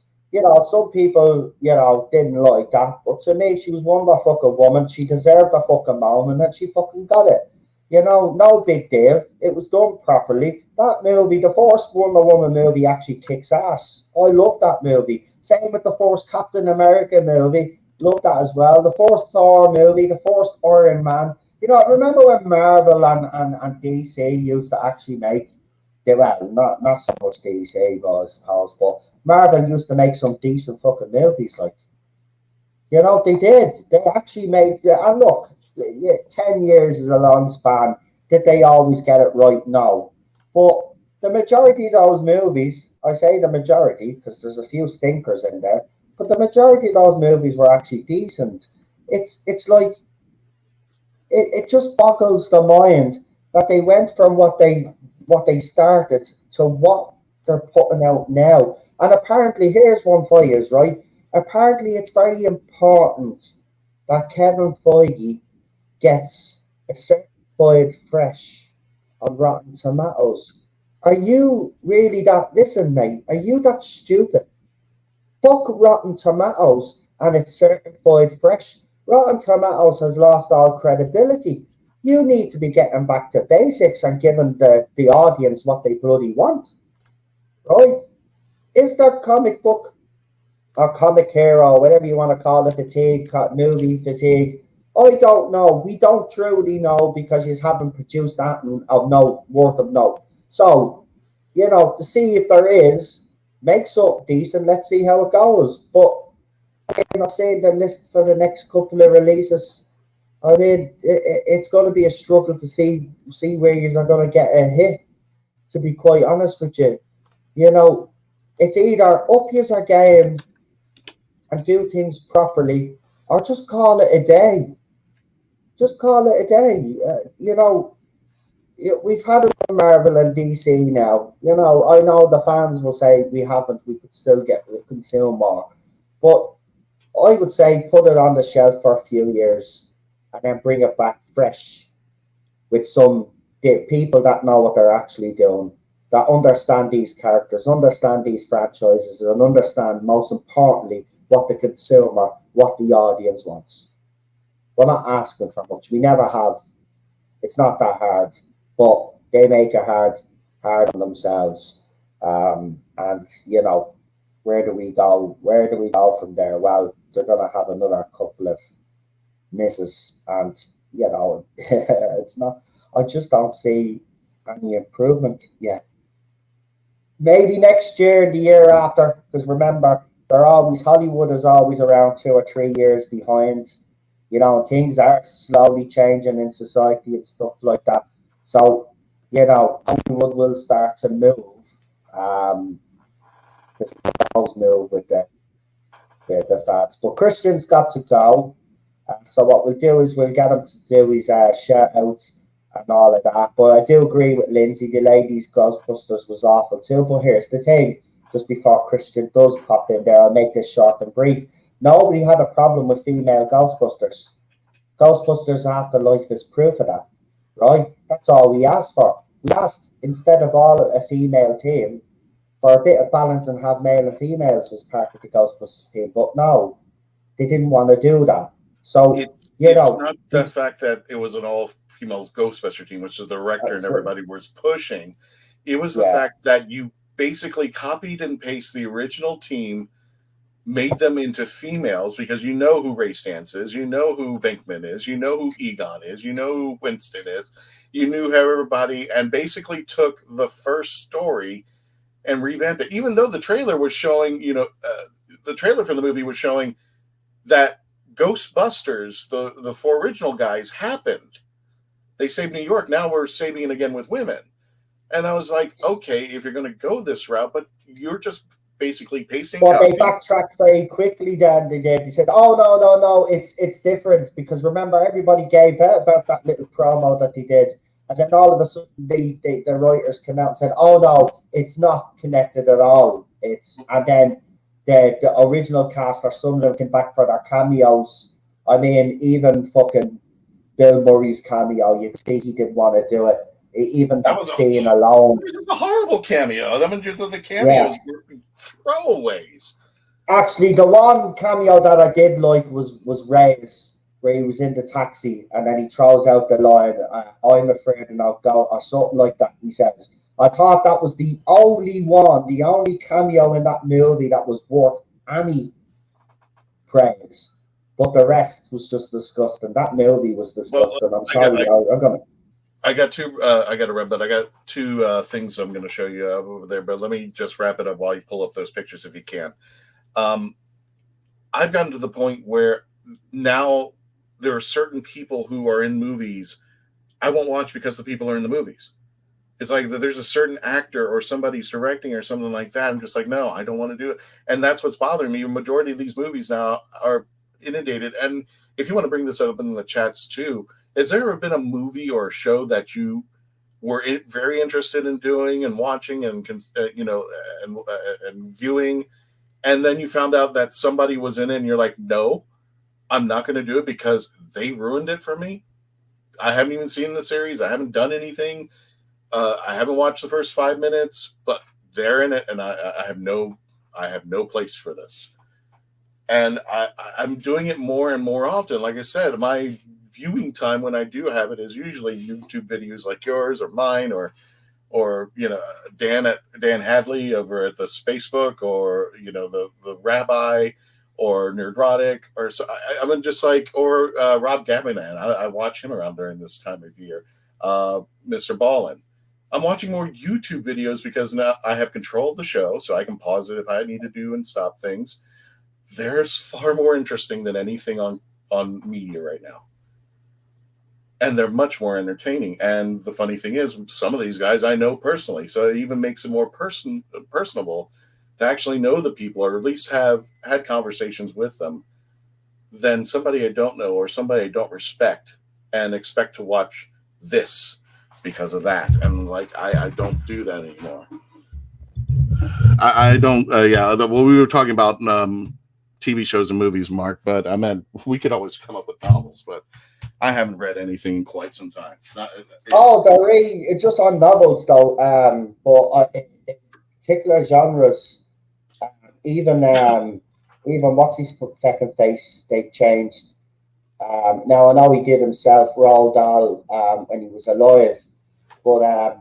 some people didn't like that, but to me she was one fucking woman. She deserved a fucking moment, and she fucking got it. No big deal. It was done properly. That movie, the first Wonder Woman movie, actually kicks ass. I love that movie. Same with the first Captain America movie. Love that as well. The first Thor movie, the first Iron Man. Remember when Marvel and DC used to actually make, well, not so much DC was, but Marvel used to make some decent fucking movies. Like, they did. They actually made, and look, yeah, 10 years is a long span. Did they always get it right? No. But the majority of those movies, I say the majority because there's a few stinkers in there, but the majority of those movies were actually decent. It's like, it just boggles the mind that they went from what they started to what they're putting out now. And apparently, here's one for you, right? Apparently, it's very important that Kevin Feige gets a certified fresh on Rotten Tomatoes. Are you really that? Listen, mate. Are you that stupid? Fuck Rotten Tomatoes and it's certified fresh. Rotten Tomatoes has lost all credibility. You need to be getting back to basics and giving the audience what they bloody want, right? Is there comic book or comic hero, whatever you want to call it, fatigue, movie fatigue? I don't know. We don't truly know because you haven't produced that of note, worth of note. So, to see if there is, make something decent. Let's see how it goes. But I'm saying the list for the next couple of releases. I mean, it's going to be a struggle to see where you are going to get a hit. To be quite honest with you, you know, it's either up your game and do things properly, or just call it a day. Just call it a day. We've had it in Marvel and DC now. I know the fans will say we haven't. We could still consume more, but I would say put it on the shelf for a few years and then bring it back fresh with some people that know what they're actually doing, that understand these characters, understand these franchises, and understand most importantly what the consumer, what the audience wants. We're not asking for much. We never have. It's not that hard, but they make it hard on themselves. And where do we go? Where do we go from there? Well, they're gonna have another couple of misses, and it's not. I just don't see. any improvement. Yeah, maybe next year, the year after, because remember, they're always Hollywood is always around 2 or 3 years behind. You know, things are slowly changing in society and stuff like that. So, you know, Hollywood will start to move. Um, this move with the fads. But Christian's got to go. So what we'll do is we'll get him to do his shout outs and all of that. But I do agree with Lindsay, the ladies Ghostbusters was awful too. But here's the thing, just before Christian does pop in there, I'll make this short and brief. Nobody had a problem with female Ghostbusters. Ghostbusters Afterlife is proof of that, right? That's all we asked for. We asked, instead of all a female team, for a bit of balance and have male and females as part of the Ghostbusters team. But no, they didn't want to do that. So, you It's know, not the fact that it was an all female Ghostbuster team, which the director and everybody was pushing. It was the yeah, fact that you basically copied and pasted the original team, made them into females because you know who Ray Stantz is, you know who Venkman is, you know who Egon is, you know who Winston is, you knew how everybody, and basically took the first story and revamped it. Even though the trailer was showing, the trailer for the movie was showing that Ghostbusters, the four original guys, happened. They saved New York. Now we're saving it again with women. And I was like, okay, if you're going to go this route, but you're just basically pasting but they copy. backtracked very quickly. Then they did. They said, "Oh no, no, no! It's different because remember everybody gave out about that little promo that they did, and then all of a sudden the writers came out and said, "Oh no, it's not connected at all." It's and then the original cast or some of them came back for their cameos. I mean, even fucking Bill Murray's cameo, you'd see he didn't want to do it. Even That that was scene alone. a horrible cameo. I mean, just the Yeah. cameos were throwaways. Actually, the one cameo that I did like was Ray's, where he was in the taxi and then he throws out the line, "I'm afraid and I'll go," or something like that. He says, I thought that was the only one, the only cameo in that movie that was worth any praise. But the rest was just disgusting. That movie was Well, disgusting. I'm I got sorry, I'm gonna. I got two. I got to run, but I got two things I'm going to show you over there. But let me just wrap it up while you pull up those pictures if you can. Um, I've gotten to the point where now there are certain people who are in movies I won't watch because the people are in the movies. It's like there's a certain actor or somebody's directing or something like that. I'm just like, no, I don't want to do it. And that's what's bothering me. A majority of these movies now are inundated. And if you want to bring this up in the chats too, has there ever been a movie or a show that you were very interested in doing and watching and and viewing, and then you found out that somebody was in it, and you're like, no, I'm not going to do it because they ruined it for me. I haven't even seen the series. I haven't done anything. I haven't watched the first 5 minutes, but they're in it, and I have no place for this. And I'm doing it more and more often. Like I said, my viewing time when I do have it is usually YouTube videos like yours or mine or Dan Hadley over at the Spacebook, or the Rabbi, or Nerdrotic, or so I mean just like, or Rob Gavinan. I watch him around during this time of year. Mr. Ballin. I'm watching more YouTube videos because now I have control of the show, so I can pause it if I need to do and stop things. There's far more interesting than anything on media right now. And they're much more entertaining. And the funny thing is, some of these guys I know personally, so it even makes it more personable to actually know the people, or at least have had conversations with them, than somebody I don't know or somebody I don't respect and expect to watch this because of that. And like, I don't do that anymore. I don't. Well, we were talking about TV shows and movies, Mark, but I meant we could always come up with novels, but I haven't read anything in quite some time. They're really just on novels though. But in particular genres, even what's his second face, they changed. Now I know he did himself Roald Dahl when he was alive, but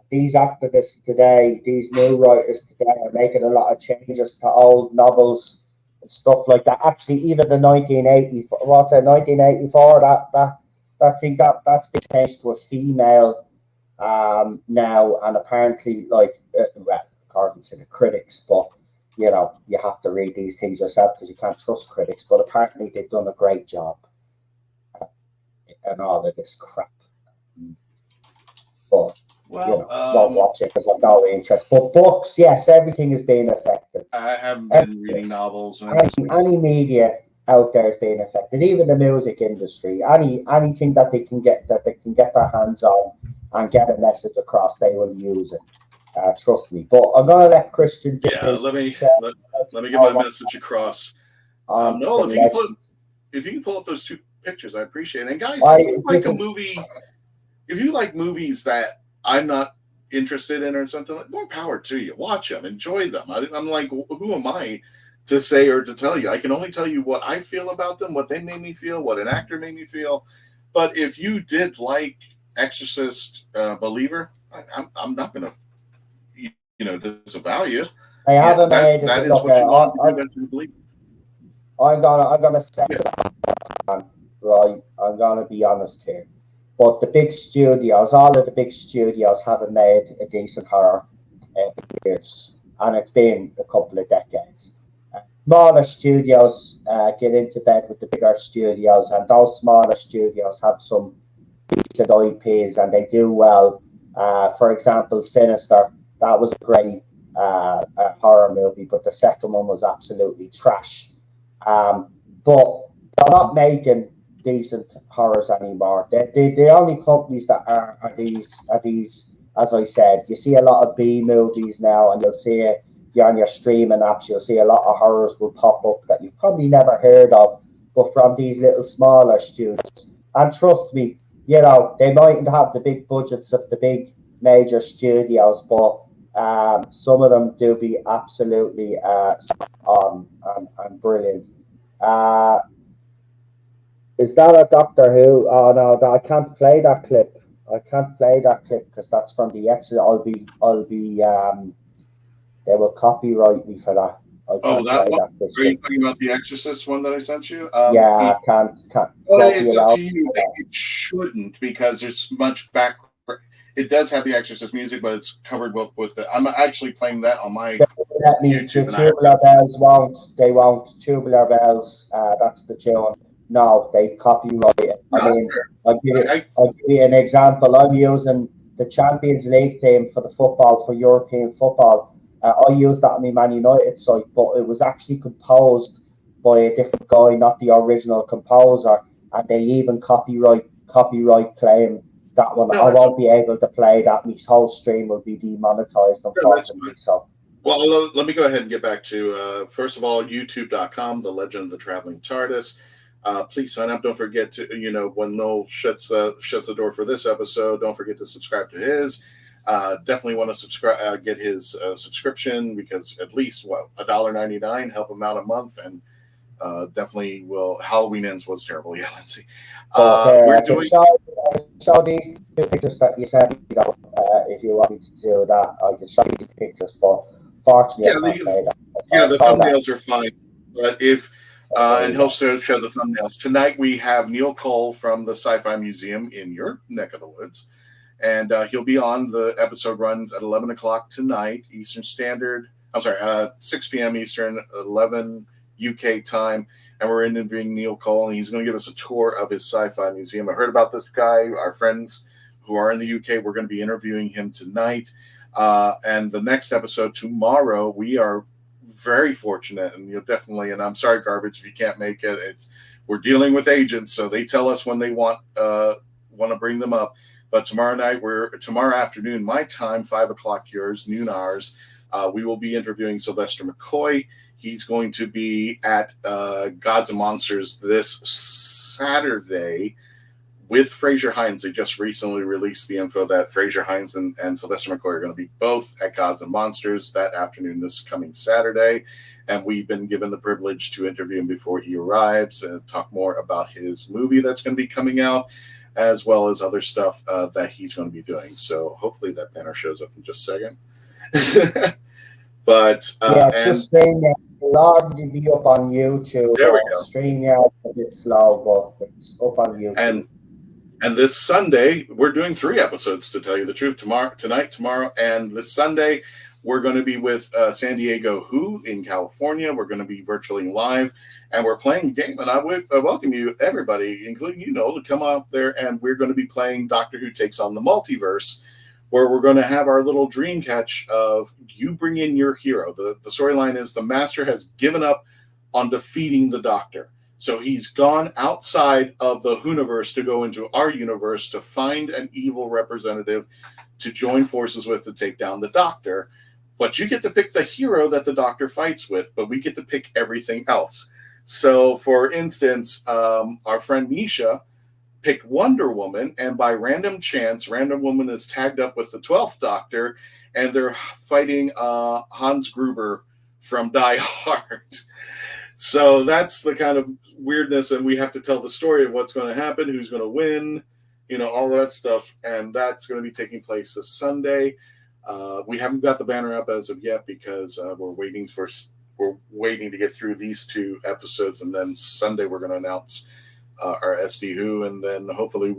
these activists today, these new writers today, are making a lot of changes to old novels and stuff like that. Actually, even the 1984, that thing that's been changed to a female now, and apparently, like, well, according to the critics, but you have to read these things yourself because you can't trust critics. But apparently, they've done a great job and all of this crap. But Well, won't watch it because I've no interest. But books, yes, everything is being affected. I haven't been reading novels. And any media out there is being affected. Even the music industry, anything that they can get their hands on and get a message across, they will use it. Trust me. But I'm gonna let Christian do yeah, his. let me get my message across. Noel, if you can pull up those two pictures, I appreciate it. And guys, if you like a movie, if you like movies that I'm not interested in or something, more power to you. Watch them, enjoy them. I'm like, who am I to say or to tell you? I can only tell you what I feel about them, what they made me feel, what an actor made me feel. But if you did like Exorcist, Believer, I'm not going to disavow you. I haven't made that is what you want to believe. I'm gonna say right. I'm gonna be honest here. But the big studios, all of the big studios haven't made a decent horror in years, and it's been a couple of decades. Smaller studios get into bed with the bigger studios, and those smaller studios have some decent IPs, and they do well. For example, Sinister, that was a great horror movie, but the second one was absolutely trash. But they're not making decent horrors anymore. The only companies that are these, as I said, you see a lot of B movies now, and you'll see it. You're on your streaming apps, you'll see a lot of horrors will pop up that you've probably never heard of, but from these little smaller studios. And trust me, they mightn't have the big budgets of the big major studios, but some of them do be absolutely on and brilliant. Is that a Doctor Who? Oh no, I can't play that clip. I can't play that clip because that's from the exit. I'll be. They will copyright me for that. I can't that play one? that. Are you talking about the Exorcist one that I sent you? Yeah, I can't. Well, it's up to you. It shouldn't because there's much back. It does have the Exorcist music, but it's covered with it. I'm actually playing that on my YouTube. The tubular bells won't. They won't. Tubular bells. That's the tune. No, they copyright it. I mean, I'll give you an example. I'm using the Champions League theme for the football, for European football. I used that on my Man United site, but it was actually composed by a different guy, not the original composer, and they even copyright claim that one. I won't be able to play that. My whole stream will be demonetized, unfortunately. So. Well, let me go ahead and get back to, first of all, youtube.com, The Legend of the Traveling TARDIS. Please sign up. Don't forget to, when Noel shuts the door for this episode, don't forget to subscribe to his. Definitely want to subscribe, get his subscription because at least $1.99 help him out a month, and definitely will. Halloween Ends was terrible. Yeah, let's see. We're doing. Show these pictures that you sent. If you want me to do that, I can show you the pictures. But fortunately, the thumbnails are fine. But if and he'll show the thumbnails tonight, we have Neil Cole from the Sci-Fi Museum in your neck of the woods. And he'll be on. The episode runs at 11 o'clock tonight, Eastern Standard. I'm sorry, 6 p.m. Eastern, 11 UK time. And we're interviewing Neil Cole, and he's going to give us a tour of his sci-fi museum. I heard about this guy. Our friends who are in the UK, we're going to be interviewing him tonight. And the next episode tomorrow, we are very fortunate, and definitely. And I'm sorry, Garbage, if you can't make it. We're dealing with agents, so they tell us when they want to bring them up. But tomorrow afternoon, my time, 5 o'clock yours, noon ours, we will be interviewing Sylvester McCoy. He's going to be at Gods and Monsters this Saturday with Fraser Hines. They just recently released the info that Fraser Hines and Sylvester McCoy are going to be both at Gods and Monsters that afternoon this coming Saturday. And we've been given the privilege to interview him before he arrives and talk more about his movie that's going to be coming out, as well as other stuff that he's going to be doing. So hopefully that banner shows up in just a second. But just StreamYard. It'll already be up on YouTube. There we go. StreamYard a bit slow, but it's up on YouTube. And this Sunday, we're doing 3 episodes, to tell you the truth. Tonight, tomorrow, and this Sunday, we're going to be with San Diego Who in California. We're going to be virtually live, and we're playing a game. And I would welcome you, everybody, including you, Noel, to come out there. And we're going to be playing Doctor Who Takes on the Multiverse, where we're going to have our little dream catch of you bring in your hero. The storyline is the Master has given up on defeating the Doctor. So he's gone outside of the Whoniverse to go into our universe to find an evil representative to join forces with to take down the Doctor. But you get to pick the hero that the Doctor fights with, but we get to pick everything else. So, for instance, our friend Nisha picked Wonder Woman, and by random chance, Wonder Woman is tagged up with the 12th Doctor, and they're fighting Hans Gruber from Die Hard. So that's the kind of weirdness, and we have to tell the story of what's going to happen, who's going to win, all that stuff, and that's going to be taking place this Sunday. We haven't got the banner up as of yet because we're waiting to get through these 2 episodes, and then Sunday we're going to announce our SD Who, and then hopefully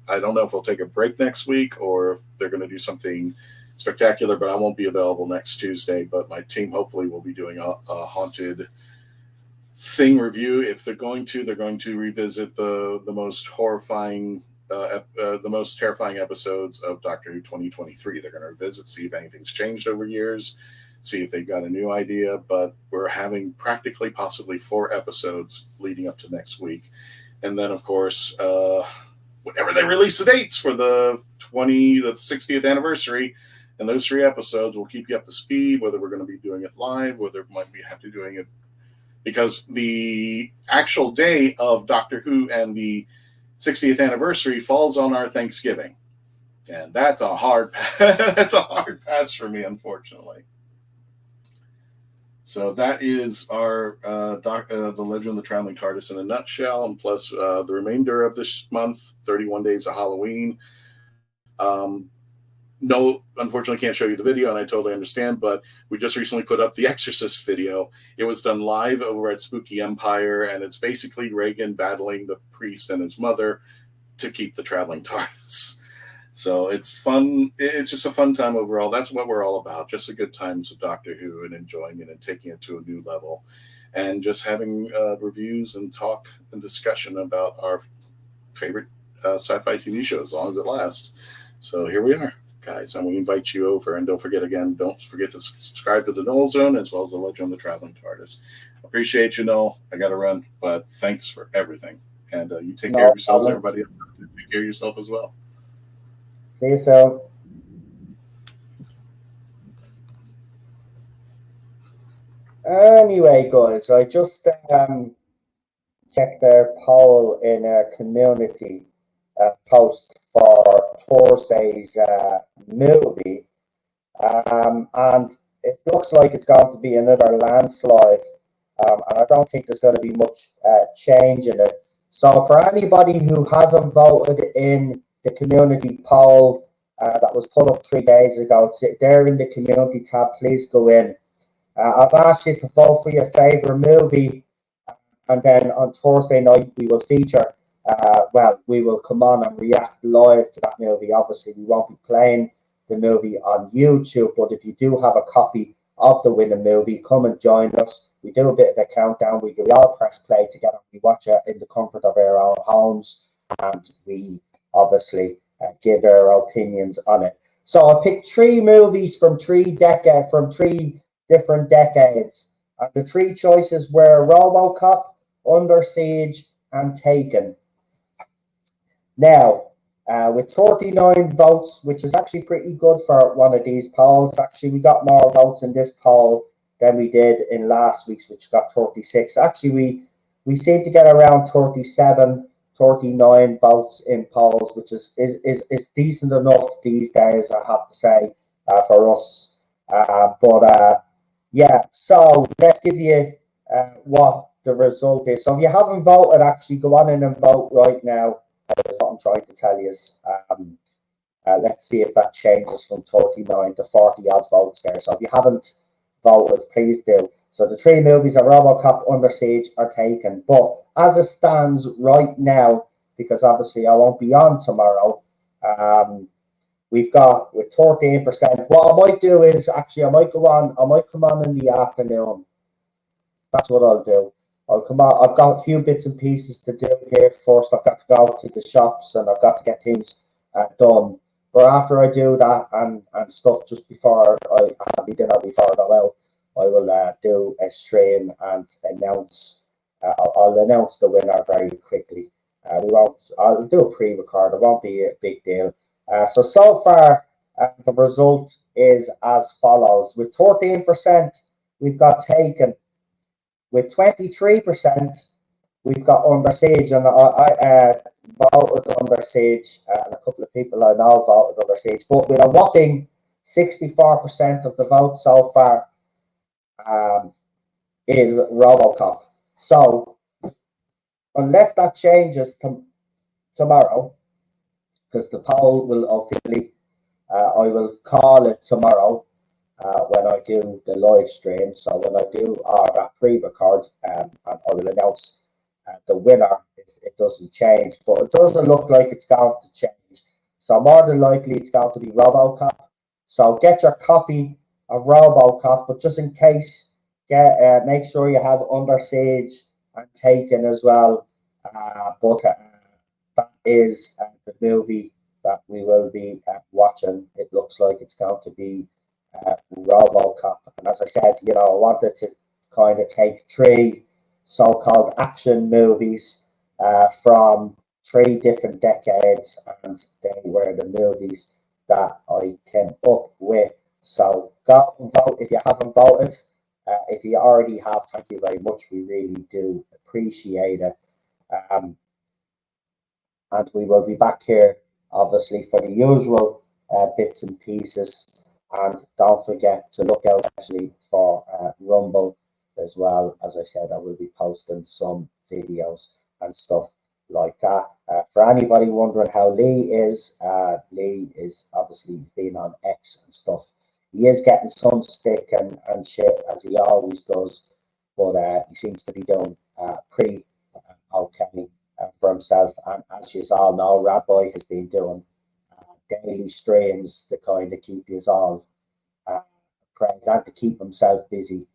I don't know if we'll take a break next week or if they're going to do something spectacular, but I won't be available next Tuesday, but my team hopefully will be doing a Haunted Thing review. If they're going to revisit the most horrifying, the most terrifying episodes of Doctor Who 2023. They're going to revisit, see if anything's changed over years, see if they've got a new idea. But we're having practically possibly 4 episodes leading up to next week, and then of course, whenever they release the dates for the 60th anniversary. And those 3 episodes will keep you up to speed, whether we're going to be doing it live, whether we might have to doing it, because the actual day of Doctor Who and the 60th anniversary falls on our Thanksgiving. And that's a hard pass for me, unfortunately. So that is our The Legend of the Traveling TARDIS in a nutshell, and plus the remainder of this month, 31 Days of Halloween. No, unfortunately, can't show you the video, and I totally understand, but we just recently put up the Exorcist video. It was done live over at Spooky Empire, and it's basically Reagan battling the priest and his mother to keep the traveling TARDIS. So it's fun. It's just a fun time overall. That's what we're all about, just a good times of Doctor Who and enjoying it and taking it to a new level, and just having reviews and talk and discussion about our favorite sci-fi TV show as long as it lasts. So here we are, guys, and we invite you over. And don't forget to subscribe to the Noel Zone as well as the Legend of the Traveling TARDIS. Appreciate you, Noel. I got to run, but thanks for everything. And you take care of yourselves, everybody else. Take care of yourself as well. See you soon. Anyway, guys, I just checked their poll in a community post for Thursday's movie, and it looks like it's going to be another landslide, and I don't think there's going to be much change in it. So for anybody who hasn't voted in the community poll that was put up 3 days ago, it's there in the community tab. Please go in. I've asked you to vote for your favorite movie, and then on Thursday night we will feature. We will come on and react live to that movie. Obviously, we won't be playing the movie on YouTube, but if you do have a copy of the winning movie, come and join us. We do a bit of a countdown. We all press play together. We watch it in the comfort of our own homes, and we obviously give our opinions on it. So I picked 3 movies from 3 different decades. And the 3 choices were RoboCop, Under Siege, and Taken. Now, with 39 votes, which is actually pretty good for one of these polls. Actually, we got more votes in this poll than we did in last week's, which got 36. Actually, we seem to get around 37, 39 votes in polls, which is decent enough these days, I have to say, for us. Yeah, so let's give you what the result is. So if you haven't voted, actually go on in and vote right now. That's what I'm trying to tell you. Let's see if that changes from 39 to 40 odd votes there. So if you haven't voted, please do. So the 3 movies are RoboCop, Under Siege, or Taken. But as it stands right now, because obviously I won't be on tomorrow. We've got with 13%. What I might do is actually I might come on in the afternoon. That's what I'll do. I'll come on. I've got a few bits and pieces to do here first. I've got to go to the shops and I've got to get things done. But after I do that and stuff, just before I have my dinner, before I go out, I will do a stream and announce. I'll announce the winner very quickly. We won't. I'll do a pre-record. It won't be a big deal. So far, the result is as follows: with 13%, we've got Taken. With 23%, we've got Under Siege, and I voted Under Siege, and a couple of people I know voted Under Siege. But with a whopping 64% of the vote so far, is RoboCop. So unless that changes tomorrow, because the poll will officially, I will call it tomorrow when I do the live stream. So when I do that pre-record, and I will announce the winner if it doesn't change. But it doesn't look like it's going to change. So more than likely it's going to be RoboCop. So get your copy of RoboCop, but just in case, make sure you have Under Siege and Taken as well. But that is the movie that we will be watching. It looks like it's going to be RoboCop. And as I said, I wanted to kind of take three so-called action movies from three different decades, and they were the movies that I came up with. So go and vote if you haven't voted. If you already have, thank you very much. We really do appreciate it. And we will be back here, obviously, for the usual bits and pieces. And don't forget to look out actually for Rumble as well. As I said, I will be posting some videos and stuff like that. For anybody wondering how Lee is obviously he's been on X and stuff. He is getting some stick and shit as he always does, but he seems to be doing pretty okay for himself. And as you all know, Rabbi has been doing daily streams to kind of keep us all praised and to keep himself busy,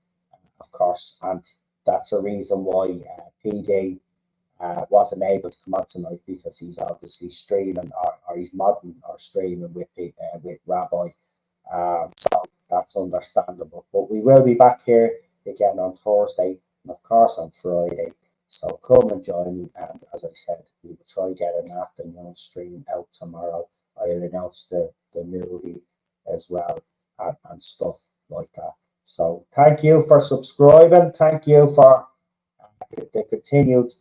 of course. And that's a reason why PD wasn't able to come out tonight, because he's obviously streaming or he's modding or streaming with Rabbi. So that's understandable. But we will be back here again on Thursday and of course on Friday. So come and join me. And as I said, we will try to get an afternoon stream out tomorrow. I'll announce the movie as well and stuff like that. So thank you for subscribing. Thank you for the continued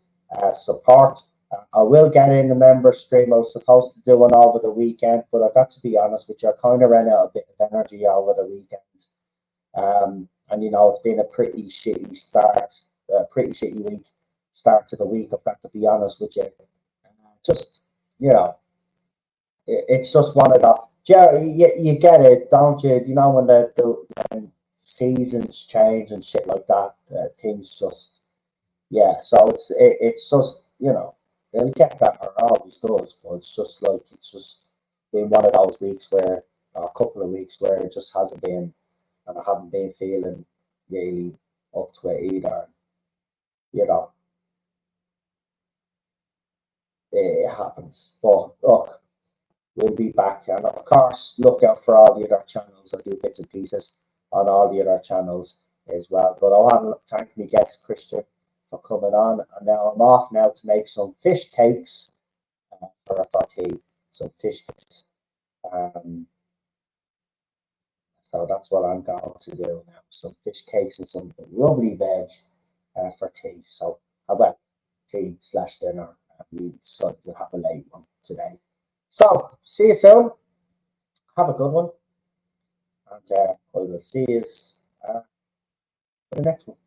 support. I will get in the member stream. I was supposed to do one over the weekend, but I got to be honest with you, I kind of ran out a bit of energy over the weekend. And it's been a pretty shitty start, pretty shitty week. Start to the week, I've got to be honest with you. Just, it's just one of the, you get it, don't you? When the seasons change and shit like that, things just, so it's just, it'll get better, it always does, but it's just been one of those weeks where, a couple of weeks where it just hasn't been, and I haven't been feeling really up to it either. It happens. But look, we'll be back. And of course, look out for all the other channels. I do bits and pieces on all the other channels as well. But I want to thank my guest, Christian, for coming on. And now I'm off now to make some fish cakes for tea. Some fish cakes. So that's what I'm going to do now. Some fish cakes and some lovely veg for tea. So how about tea/dinner? We decided to have a late one today. So see you soon. Have a good one. And I will see you for the next one.